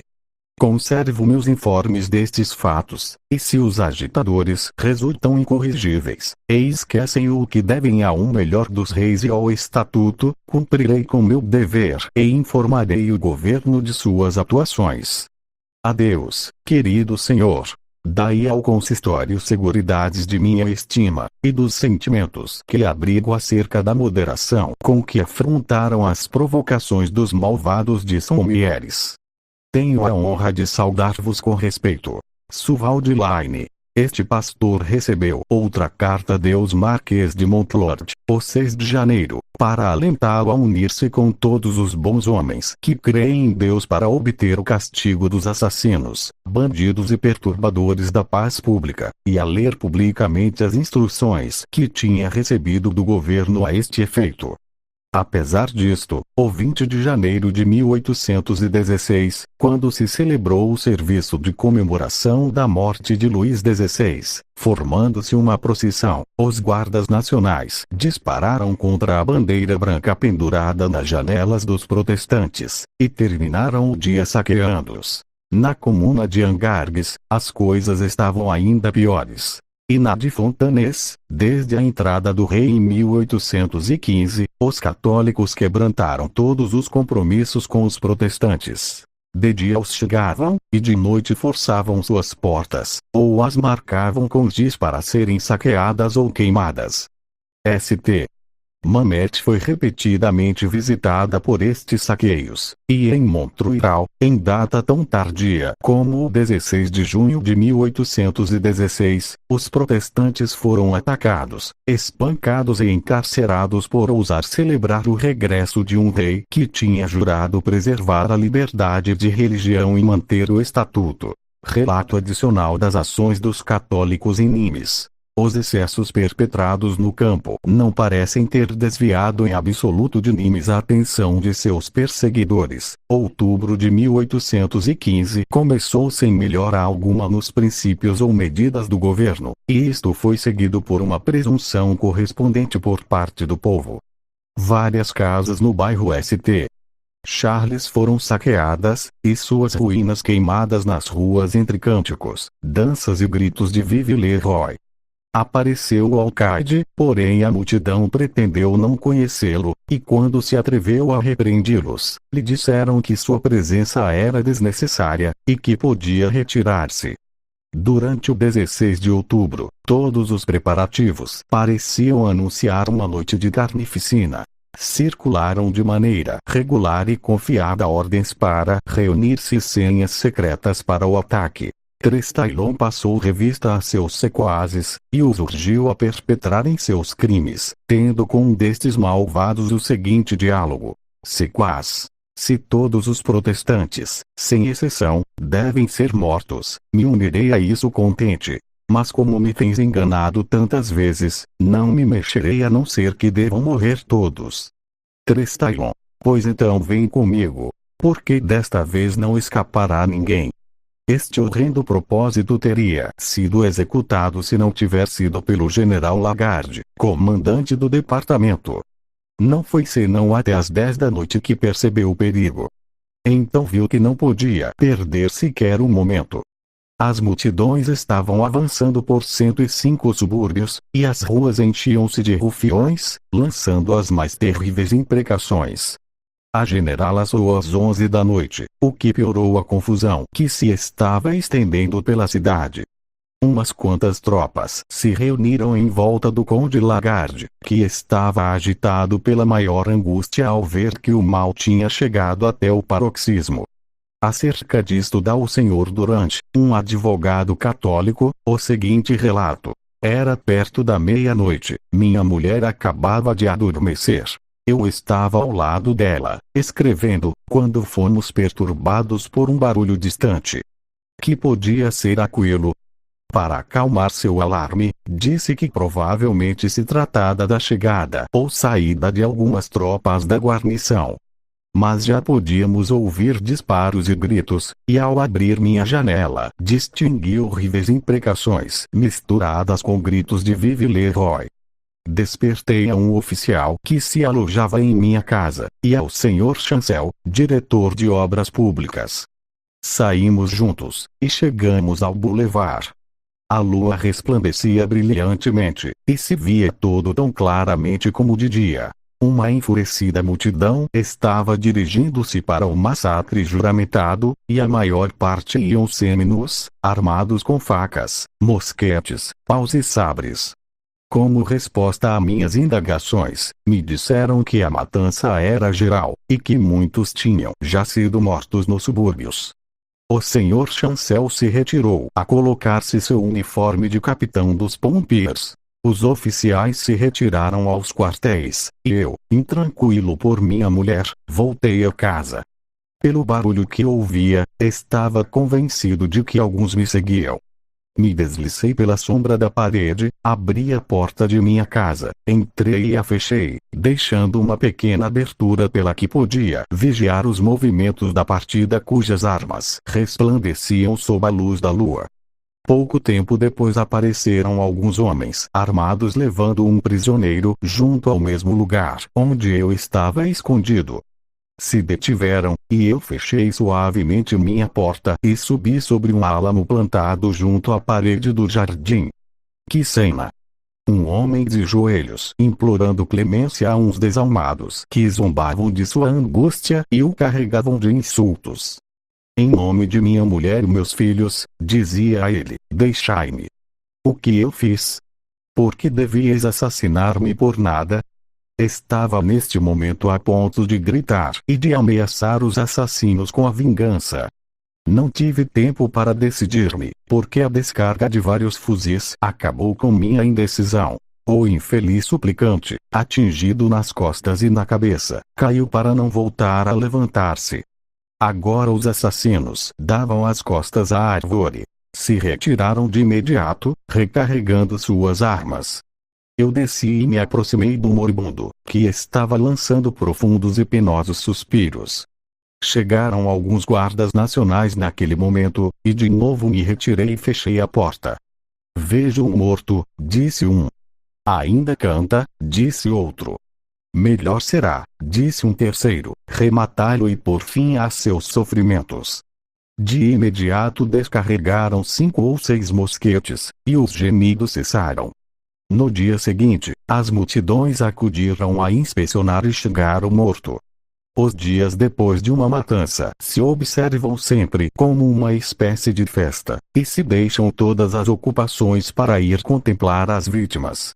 Conservo meus informes destes fatos, e se os agitadores resultam incorrigíveis, e esquecem o que devem a um melhor dos reis e ao estatuto, cumprirei com meu dever e informarei o governo de suas atuações. Adeus, querido senhor. Dai ao consistório seguridades de minha estima, e dos sentimentos que abrigo acerca da moderação com que afrontaram as provocações dos malvados de Somieres. Tenho a honra de saudar-vos com respeito. Suvalde Line. Este pastor recebeu outra carta Deus Marquês de Montlord, o 6 de janeiro, para alentá-lo a unir-se com todos os bons homens que creem em Deus para obter o castigo dos assassinos, bandidos e perturbadores da paz pública, e a ler publicamente as instruções que tinha recebido do governo a este efeito. Apesar disto, o 20 de janeiro de 1816, quando se celebrou o serviço de comemoração da morte de Luís XVI, formando-se uma procissão, os guardas nacionais dispararam contra a bandeira branca pendurada nas janelas dos protestantes, e terminaram o dia saqueando-os. Na comuna de Angargues, as coisas estavam ainda piores. E na de Fontanes, desde a entrada do rei em 1815, os católicos quebrantaram todos os compromissos com os protestantes. De dia os chegavam, e de noite forçavam suas portas, ou as marcavam com giz para serem saqueadas ou queimadas. St. Mamet foi repetidamente visitada por estes saqueios, e em Montreal, em data tão tardia como o 16 de junho de 1816, os protestantes foram atacados, espancados e encarcerados por ousar celebrar o regresso de um rei que tinha jurado preservar a liberdade de religião e manter o estatuto. Relato adicional das ações dos católicos em Nimes. Os excessos perpetrados no campo não parecem ter desviado em absoluto de Nimes a atenção de seus perseguidores. Outubro de 1815 começou sem melhora alguma nos princípios ou medidas do governo, e isto foi seguido por uma presunção correspondente por parte do povo. Várias casas no bairro St. Charles foram saqueadas, e suas ruínas queimadas nas ruas entre cânticos, danças e gritos de Vive le Roi. Apareceu o alcaide, porém a multidão pretendeu não conhecê-lo, e quando se atreveu a repreendi-los, lhe disseram que sua presença era desnecessária, e que podia retirar-se. Durante o 16 de outubro, todos os preparativos pareciam anunciar uma noite de carnificina. Circularam de maneira regular e confiada ordens para reunir-se e senhas secretas para o ataque. Trestaillon passou revista a seus sequazes, e os urgiu a perpetrarem seus crimes, tendo com um destes malvados o seguinte diálogo: Sequaz, se todos os protestantes, sem exceção, devem ser mortos, me unirei a isso contente. Mas como me tens enganado tantas vezes, não me mexerei a não ser que devam morrer todos. Trestaillon, pois então vem comigo, porque desta vez não escapará ninguém. Este horrendo propósito teria sido executado se não tiver sido pelo general Lagarde, comandante do departamento. Não foi senão até às 10 da noite que percebeu o perigo. Então viu que não podia perder sequer um momento. As multidões estavam avançando por 105 subúrbios, e as ruas enchiam-se de rufiões, lançando as mais terríveis imprecações. A generala soou às 11 da noite, o que piorou a confusão que se estava estendendo pela cidade. Umas quantas tropas se reuniram em volta do conde Lagarde, que estava agitado pela maior angústia ao ver que o mal tinha chegado até o paroxismo. Acerca disto dá o senhor Durant, um advogado católico, o seguinte relato. Era perto da meia-noite, minha mulher acabava de adormecer. Eu estava ao lado dela, escrevendo, quando fomos perturbados por um barulho distante. Que podia ser aquilo? Para acalmar seu alarme, disse que provavelmente se tratava da chegada ou saída de algumas tropas da guarnição. Mas já podíamos ouvir disparos e gritos, e ao abrir minha janela, distingui horríveis imprecações misturadas com gritos de Vive le Roi. Despertei a um oficial que se alojava em minha casa, e ao senhor Chancel, diretor de obras públicas. Saímos juntos, e chegamos ao boulevard. A lua resplandecia brilhantemente, e se via todo tão claramente como de dia. Uma enfurecida multidão estava dirigindo-se para o massacre juramentado, e a maior parte iam seminus, armados com facas, mosquetes, paus e sabres. Como resposta a minhas indagações, me disseram que a matança era geral, e que muitos tinham já sido mortos nos subúrbios. O senhor Chancel se retirou a colocar-se seu uniforme de capitão dos pompiers. Os oficiais se retiraram aos quartéis, e eu, intranquilo por minha mulher, voltei a casa. Pelo barulho que ouvia, estava convencido de que alguns me seguiam. Me deslicei pela sombra da parede, abri a porta de minha casa, entrei e a fechei, deixando uma pequena abertura pela que podia vigiar os movimentos da partida cujas armas resplandeciam sob a luz da lua. Pouco tempo depois apareceram alguns homens armados levando um prisioneiro junto ao mesmo lugar onde eu estava escondido. Se detiveram, e eu fechei suavemente minha porta e subi sobre um álamo plantado junto à parede do jardim. Que cena! Um homem de joelhos implorando clemência a uns desalmados que zombavam de sua angústia e o carregavam de insultos. Em nome de minha mulher e meus filhos, dizia a ele, deixai-me. O que eu fiz? Por que devíeis assassinar-me por nada? Estava neste momento a ponto de gritar e de ameaçar os assassinos com a vingança. Não tive tempo para decidir-me, porque a descarga de vários fuzis acabou com minha indecisão. O infeliz suplicante, atingido nas costas e na cabeça, caiu para não voltar a levantar-se. Agora os assassinos davam as costas à árvore. Se retiraram de imediato, recarregando suas armas. Eu desci e me aproximei do moribundo, que estava lançando profundos e penosos suspiros. Chegaram alguns guardas nacionais naquele momento, e de novo me retirei e fechei a porta. Vejo um morto, disse um. Ainda canta, disse outro. Melhor será, disse um terceiro, rematá-lo e pôr fim a seus sofrimentos. De imediato descarregaram 5 ou 6 mosquetes, e os gemidos cessaram. No dia seguinte, as multidões acudiram a inspecionar e chegar o morto. Os dias depois de uma matança se observam sempre como uma espécie de festa, e se deixam todas as ocupações para ir contemplar as vítimas.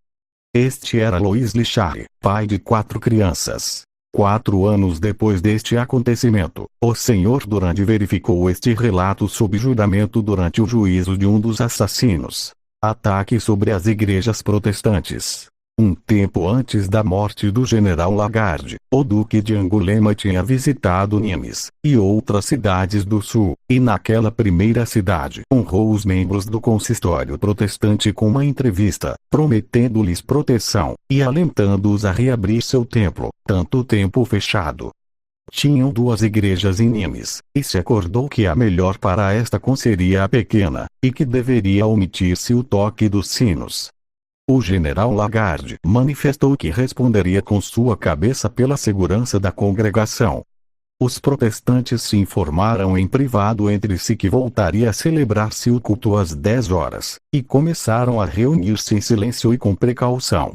Este era Louis Lichard, pai de 4 crianças. 4 anos depois deste acontecimento, o Sr. Durand verificou este relato sob juramento durante o juízo de um dos assassinos. Ataque sobre as igrejas protestantes. Um tempo antes da morte do general Lagarde, o duque de Angulema tinha visitado Nimes, e outras cidades do sul, e naquela primeira cidade honrou os membros do consistório protestante com uma entrevista, prometendo-lhes proteção, e alentando-os a reabrir seu templo, tanto tempo fechado. Tinham 2 igrejas em Nimes, e se acordou que a melhor para esta seria a pequena, e que deveria omitir-se o toque dos sinos. O general Lagarde manifestou que responderia com sua cabeça pela segurança da congregação. Os protestantes se informaram em privado entre si que voltaria a celebrar-se o culto às 10 horas, e começaram a reunir-se em silêncio e com precaução.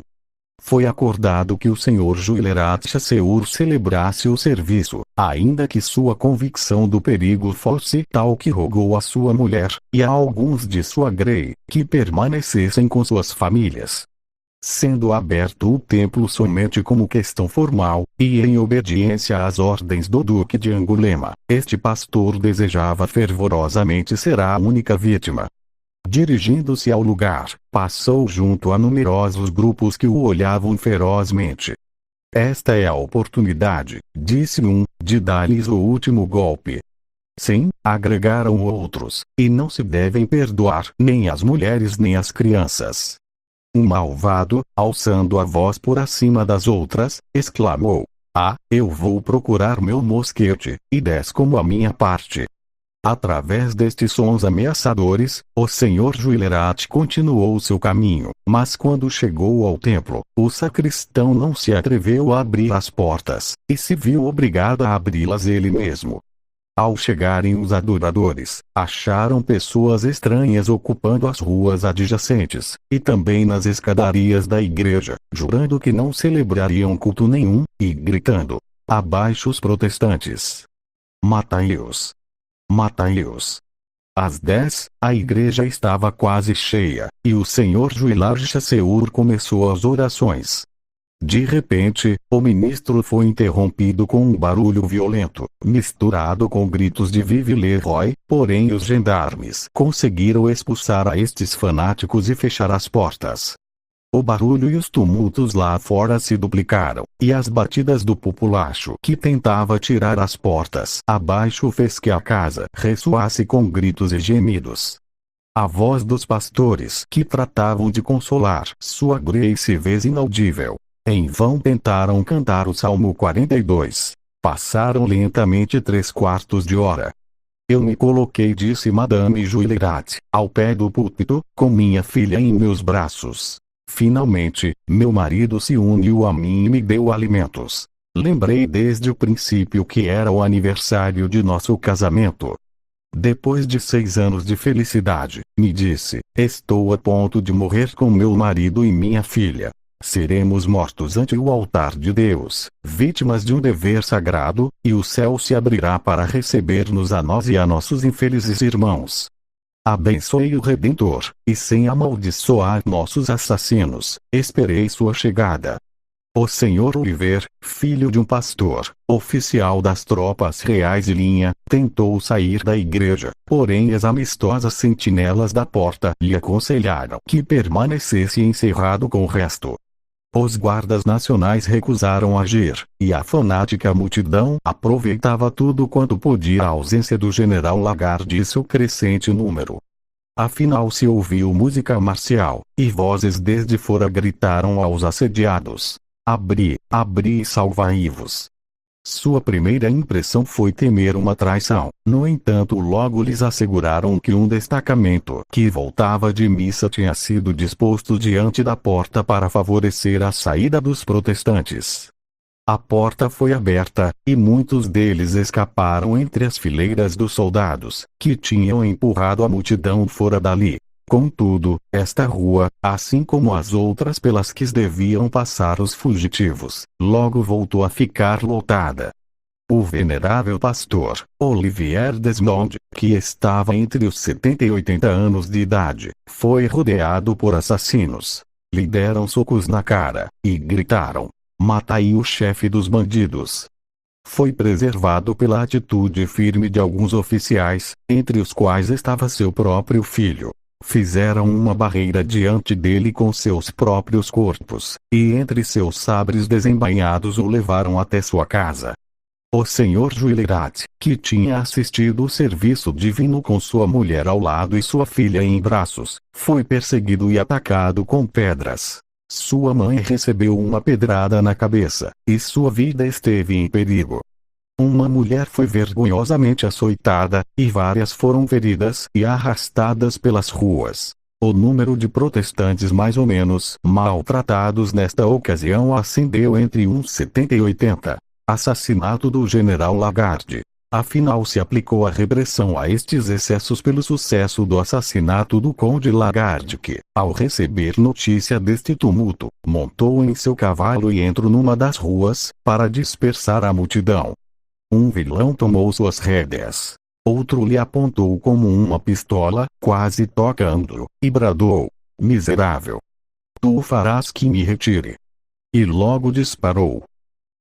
Foi acordado que o Sr. Juilerat Chasseur celebrasse o serviço, ainda que sua convicção do perigo fosse tal que rogou a sua mulher, e a alguns de sua grey, que permanecessem com suas famílias. Sendo aberto o templo somente como questão formal, e em obediência às ordens do Duque de Angulema, este pastor desejava fervorosamente ser a única vítima. Dirigindo-se ao lugar, passou junto a numerosos grupos que o olhavam ferozmente. Esta é a oportunidade, disse um, de dar-lhes o último golpe. Sim, agregaram outros, e não se devem perdoar nem as mulheres nem as crianças. Um malvado, alçando a voz por acima das outras, exclamou: "Ah, eu vou procurar meu mosquete, e 10 como a minha parte." Através destes sons ameaçadores, o Sr. Juilerat continuou seu caminho, mas quando chegou ao templo, o sacristão não se atreveu a abrir as portas, e se viu obrigado a abri-las ele mesmo. Ao chegarem os adoradores, acharam pessoas estranhas ocupando as ruas adjacentes, e também nas escadarias da igreja, jurando que não celebrariam culto nenhum, e gritando: "Abaixo os protestantes! Matai-os! Matai-os!" Às 10, a igreja estava quase cheia, e o Sr. Juilard Chasseur começou as orações. De repente, o ministro foi interrompido com um barulho violento, misturado com gritos de "Vive le roi", porém os gendarmes conseguiram expulsar a estes fanáticos e fechar as portas. O barulho e os tumultos lá fora se duplicaram, e as batidas do populacho que tentava tirar as portas abaixo fez que a casa ressoasse com gritos e gemidos. A voz dos pastores que tratavam de consolar sua grei se fez inaudível. Em vão tentaram cantar o Salmo 42. Passaram lentamente 3/4 de hora. Eu me coloquei, disse Madame Juilerat, ao pé do púlpito, com minha filha em meus braços. Finalmente, meu marido se uniu a mim e me deu alimentos. Lembrei desde o princípio que era o aniversário de nosso casamento. Depois de 6 anos de felicidade, me disse: "Estou a ponto de morrer com meu marido e minha filha. Seremos mortos ante o altar de Deus, vítimas de um dever sagrado, e o céu se abrirá para receber-nos a nós e a nossos infelizes irmãos. Abençoei o Redentor, e sem amaldiçoar nossos assassinos, esperei sua chegada." O Sr. Oliver, filho de um pastor, oficial das tropas reais de linha, tentou sair da igreja, porém as amistosas sentinelas da porta lhe aconselharam que permanecesse encerrado com o resto. Os guardas nacionais recusaram agir, e a fanática multidão aproveitava tudo quanto podia a ausência do general Lagarde e seu crescente número. Afinal se ouviu música marcial, e vozes desde fora gritaram aos assediados: "Abri, abri e salvai-vos." Sua primeira impressão foi temer uma traição. No entanto, logo lhes asseguraram que um destacamento que voltava de missa tinha sido disposto diante da porta para favorecer a saída dos protestantes. A porta foi aberta, e muitos deles escaparam entre as fileiras dos soldados, que tinham empurrado a multidão fora dali. Contudo, esta rua, assim como as outras pelas que deviam passar os fugitivos, logo voltou a ficar lotada. O venerável pastor, Olivier Desmond, que estava entre os 70 e 80 anos de idade, foi rodeado por assassinos. Lhe deram socos na cara, e gritaram: "Matai o chefe dos bandidos." Foi preservado pela atitude firme de alguns oficiais, entre os quais estava seu próprio filho. Fizeram uma barreira diante dele com seus próprios corpos, e entre seus sabres desembainhados o levaram até sua casa. O Sr. Juilerat, que tinha assistido o serviço divino com sua mulher ao lado e sua filha em braços, foi perseguido e atacado com pedras. Sua mãe recebeu uma pedrada na cabeça, e sua vida esteve em perigo. Uma mulher foi vergonhosamente açoitada, e várias foram feridas e arrastadas pelas ruas. O número de protestantes mais ou menos maltratados nesta ocasião ascendeu entre uns 70 e 80. Assassinato do general Lagarde. Afinal se aplicou a repressão a estes excessos pelo sucesso do assassinato do conde Lagarde que, ao receber notícia deste tumulto, montou em seu cavalo e entrou numa das ruas, para dispersar a multidão. Um vilão tomou suas rédeas. Outro lhe apontou como uma pistola, quase tocando-o, e bradou: "Miserável! Tu farás que me retire." E logo disparou.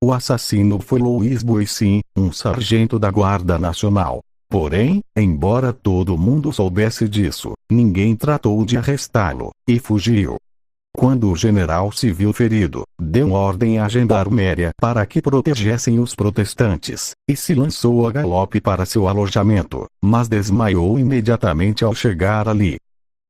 O assassino foi Louis Boissin, um sargento da Guarda Nacional. Porém, embora todo mundo soubesse disso, ninguém tratou de arrestá-lo, e fugiu. Quando o general se viu ferido, deu ordem à gendarmeria para que protegessem os protestantes, e se lançou a galope para seu alojamento, mas desmaiou imediatamente ao chegar ali.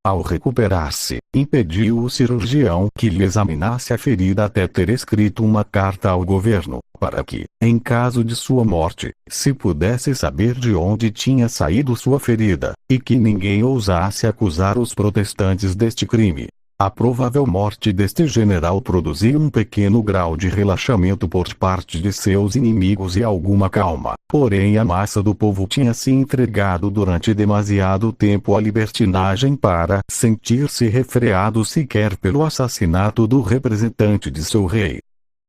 Ao recuperar-se, impediu o cirurgião que lhe examinasse a ferida até ter escrito uma carta ao governo, para que, em caso de sua morte, se pudesse saber de onde tinha saído sua ferida, e que ninguém ousasse acusar os protestantes deste crime. A provável morte deste general produziu um pequeno grau de relaxamento por parte de seus inimigos e alguma calma, porém a massa do povo tinha se entregado durante demasiado tempo à libertinagem para sentir-se refreado sequer pelo assassinato do representante de seu rei.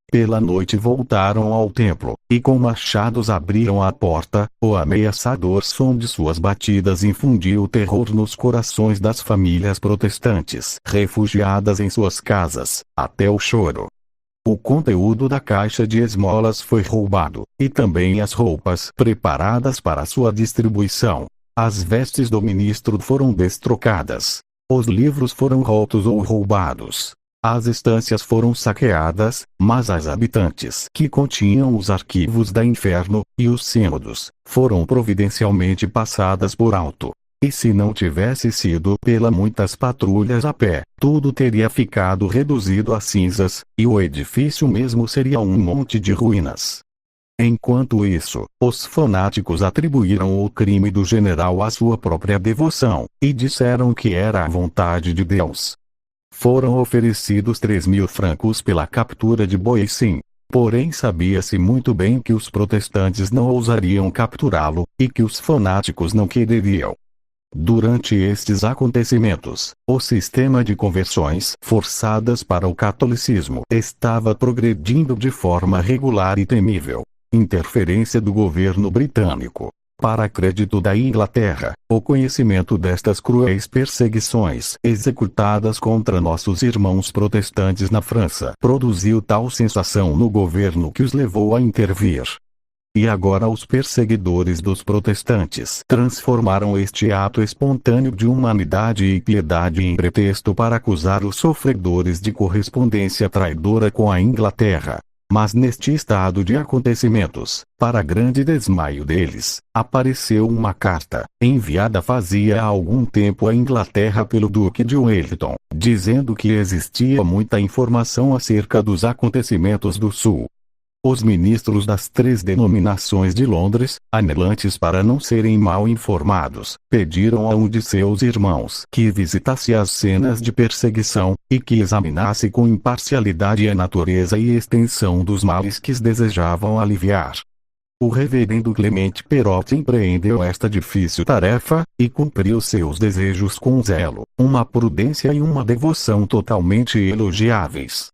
Pela noite voltaram ao templo, e com machados abriram a porta. O ameaçador som de suas batidas infundiu terror nos corações das famílias protestantes refugiadas em suas casas, até o choro. O conteúdo da caixa de esmolas foi roubado, e também as roupas preparadas para sua distribuição. As vestes do ministro foram destrocadas. Os livros foram rotos ou roubados. As estâncias foram saqueadas, mas as habitantes que continham os arquivos da Inferno, e os sínodos, foram providencialmente passadas por alto. E se não tivesse sido pela muitas patrulhas a pé, tudo teria ficado reduzido a cinzas, e o edifício mesmo seria um monte de ruínas. Enquanto isso, os fanáticos atribuíram o crime do general à sua própria devoção, e disseram que era a vontade de Deus. Foram oferecidos 3.000 francos pela captura de Boissin. Porém sabia-se muito bem que os protestantes não ousariam capturá-lo, e que os fanáticos não quereriam. Durante estes acontecimentos, o sistema de conversões forçadas para o catolicismo estava progredindo de forma regular e temível. Interferência do governo britânico. Para crédito da Inglaterra, o conhecimento destas cruéis perseguições executadas contra nossos irmãos protestantes na França produziu tal sensação no governo que os levou a intervir. E agora os perseguidores dos protestantes transformaram este ato espontâneo de humanidade e piedade em pretexto para acusar os sofredores de correspondência traidora com a Inglaterra. Mas neste estado de acontecimentos, para grande desmaio deles, apareceu uma carta, enviada fazia algum tempo à Inglaterra pelo Duque de Wellington, dizendo que existia muita informação acerca dos acontecimentos do Sul. Os ministros das 3 denominações de Londres, anelantes para não serem mal informados, pediram a um de seus irmãos que visitasse as cenas de perseguição, e que examinasse com imparcialidade a natureza e extensão dos males que desejavam aliviar. O reverendo Clemente Perotti empreendeu esta difícil tarefa, e cumpriu seus desejos com zelo, uma prudência e uma devoção totalmente elogiáveis.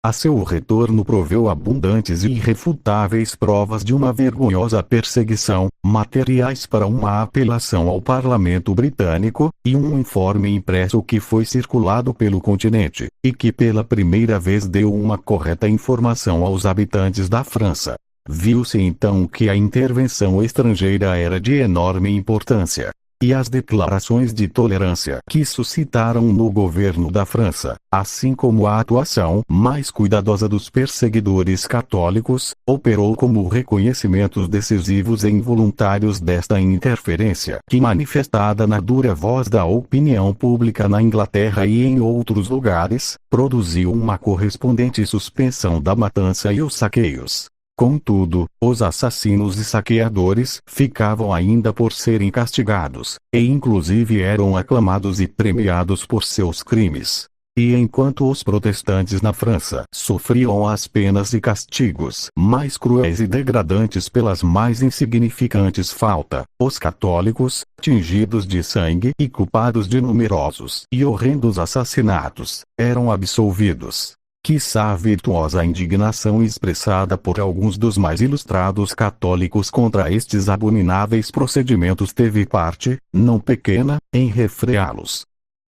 A seu retorno proveu abundantes e irrefutáveis provas de uma vergonhosa perseguição, materiais para uma apelação ao parlamento britânico, e um informe impresso que foi circulado pelo continente, e que pela primeira vez deu uma correta informação aos habitantes da França. Viu-se então que a intervenção estrangeira era de enorme importância. E as declarações de tolerância que suscitaram no governo da França, assim como a atuação mais cuidadosa dos perseguidores católicos, operou como reconhecimentos decisivos e involuntários desta interferência que, manifestada na dura voz da opinião pública na Inglaterra e em outros lugares, produziu uma correspondente suspensão da matança e os saqueios. Contudo, os assassinos e saqueadores ficavam ainda por serem castigados, e inclusive eram aclamados e premiados por seus crimes. E enquanto os protestantes na França sofriam as penas e castigos mais cruéis e degradantes pelas mais insignificantes faltas, os católicos, tingidos de sangue e culpados de numerosos e horrendos assassinatos, eram absolvidos. Quiçá a virtuosa indignação expressada por alguns dos mais ilustrados católicos contra estes abomináveis procedimentos teve parte, não pequena, em refreá-los.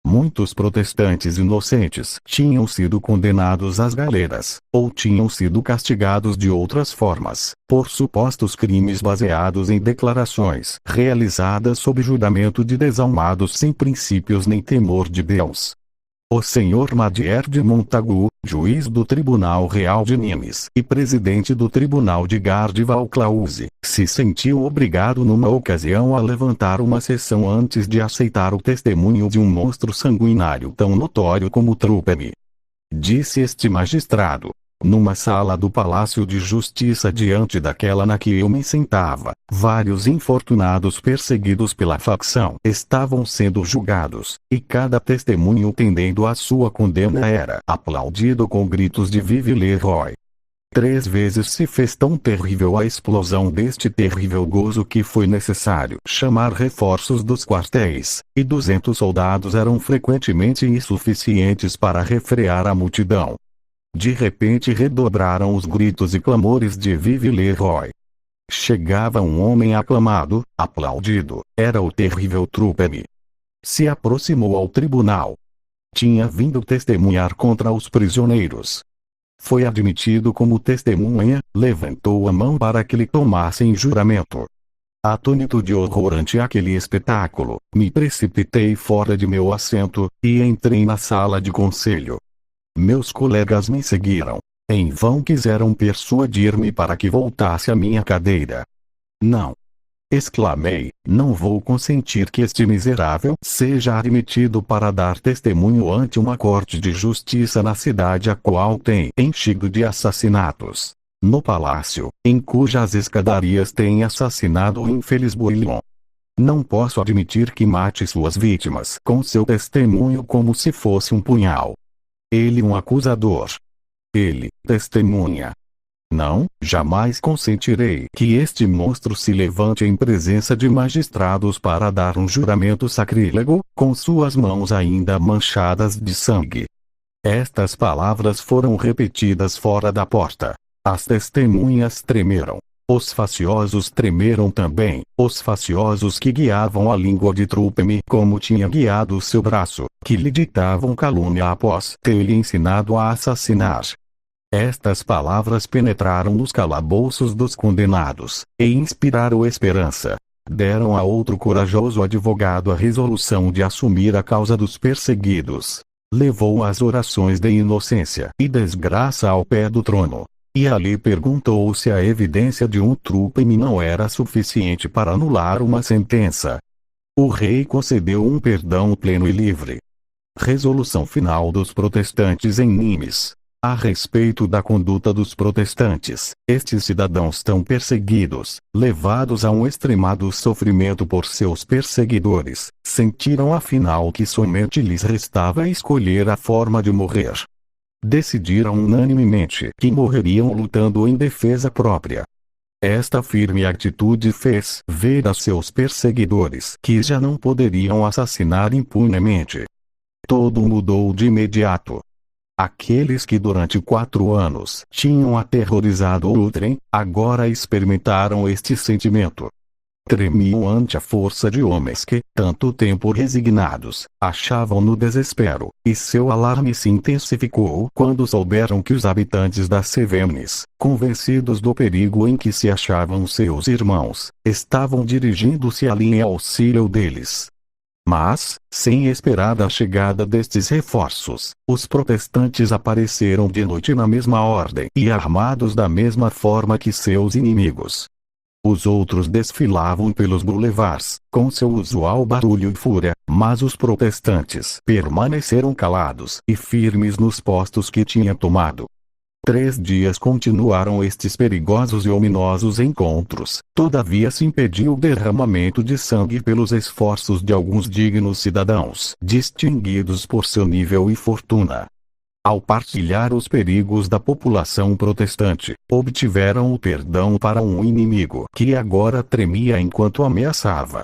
Muitos protestantes inocentes tinham sido condenados às galeras, ou tinham sido castigados de outras formas, por supostos crimes baseados em declarações realizadas sob juramento de desalmados sem princípios nem temor de Deus. O Sr. Madier de Montagu, juiz do Tribunal Real de Nimes e presidente do Tribunal de Garde-Valclause, se sentiu obrigado numa ocasião a levantar uma sessão antes de aceitar o testemunho de um monstro sanguinário tão notório como Trupemi. Disse este magistrado: numa sala do Palácio de Justiça diante daquela na que eu me sentava, vários infortunados perseguidos pela facção estavam sendo julgados, e cada testemunho tendendo à sua condena era aplaudido com gritos de Vive le Roi. 3 vezes se fez tão terrível a explosão deste terrível gozo que foi necessário chamar reforços dos quartéis, e 200 soldados eram frequentemente insuficientes para refrear a multidão. De repente redobraram os gritos e clamores de Vive le Roi. Chegava um homem aclamado, aplaudido, era o terrível Trupemi. Se aproximou ao tribunal. Tinha vindo testemunhar contra os prisioneiros. Foi admitido como testemunha, levantou a mão para que lhe tomassem juramento. Atônito de horror ante aquele espetáculo, me precipitei fora de meu assento, e entrei na sala de conselho. Meus colegas me seguiram. Em vão quiseram persuadir-me para que voltasse à minha cadeira. Não! Exclamei, não vou consentir que este miserável seja admitido para dar testemunho ante uma corte de justiça na cidade a qual tem enchido de assassinatos. No palácio, em cujas escadarias tem assassinado o infeliz Bouillon. Não posso admitir que mate suas vítimas com seu testemunho como se fosse um punhal. Ele um acusador. Ele, testemunha. Não, jamais consentirei que este monstro se levante em presença de magistrados para dar um juramento sacrílego, com suas mãos ainda manchadas de sangue. Estas palavras foram repetidas fora da porta. As testemunhas tremeram. Os faciosos tremeram também, os faciosos que guiavam a língua de Trupemi como tinha guiado o seu braço, que lhe ditavam calúnia após ter-lhe ensinado a assassinar. Estas palavras penetraram nos calabouços dos condenados, e inspiraram esperança. Deram a outro corajoso advogado a resolução de assumir a causa dos perseguidos. Levou as orações de inocência e desgraça ao pé do trono. E ali perguntou se a evidência de um Trupemi não era suficiente para anular uma sentença. O rei concedeu um perdão pleno e livre. Resolução final dos protestantes em Nimes. A respeito da conduta dos protestantes, estes cidadãos tão perseguidos, levados a um extremado sofrimento por seus perseguidores, sentiram afinal que somente lhes restava escolher a forma de morrer. Decidiram unanimemente que morreriam lutando em defesa própria. Esta firme atitude fez ver a seus perseguidores que já não poderiam assassinar impunemente. Tudo mudou de imediato. Aqueles que durante 4 anos tinham aterrorizado outrem, agora experimentaram este sentimento. Tremiam ante a força de homens que, tanto tempo resignados, achavam no desespero, e seu alarme se intensificou quando souberam que os habitantes das Cevennes, convencidos do perigo em que se achavam seus irmãos, estavam dirigindo-se ali em auxílio deles. Mas, sem esperar a chegada destes reforços, os protestantes apareceram de noite na mesma ordem e armados da mesma forma que seus inimigos. Os outros desfilavam pelos boulevards, com seu usual barulho e fúria, mas os protestantes permaneceram calados e firmes nos postos que tinham tomado. 3 dias continuaram estes perigosos e ominosos encontros, todavia se impediu o derramamento de sangue pelos esforços de alguns dignos cidadãos, distinguidos por seu nível e fortuna. Ao partilhar os perigos da população protestante, obtiveram o perdão para um inimigo que agora tremia enquanto ameaçava.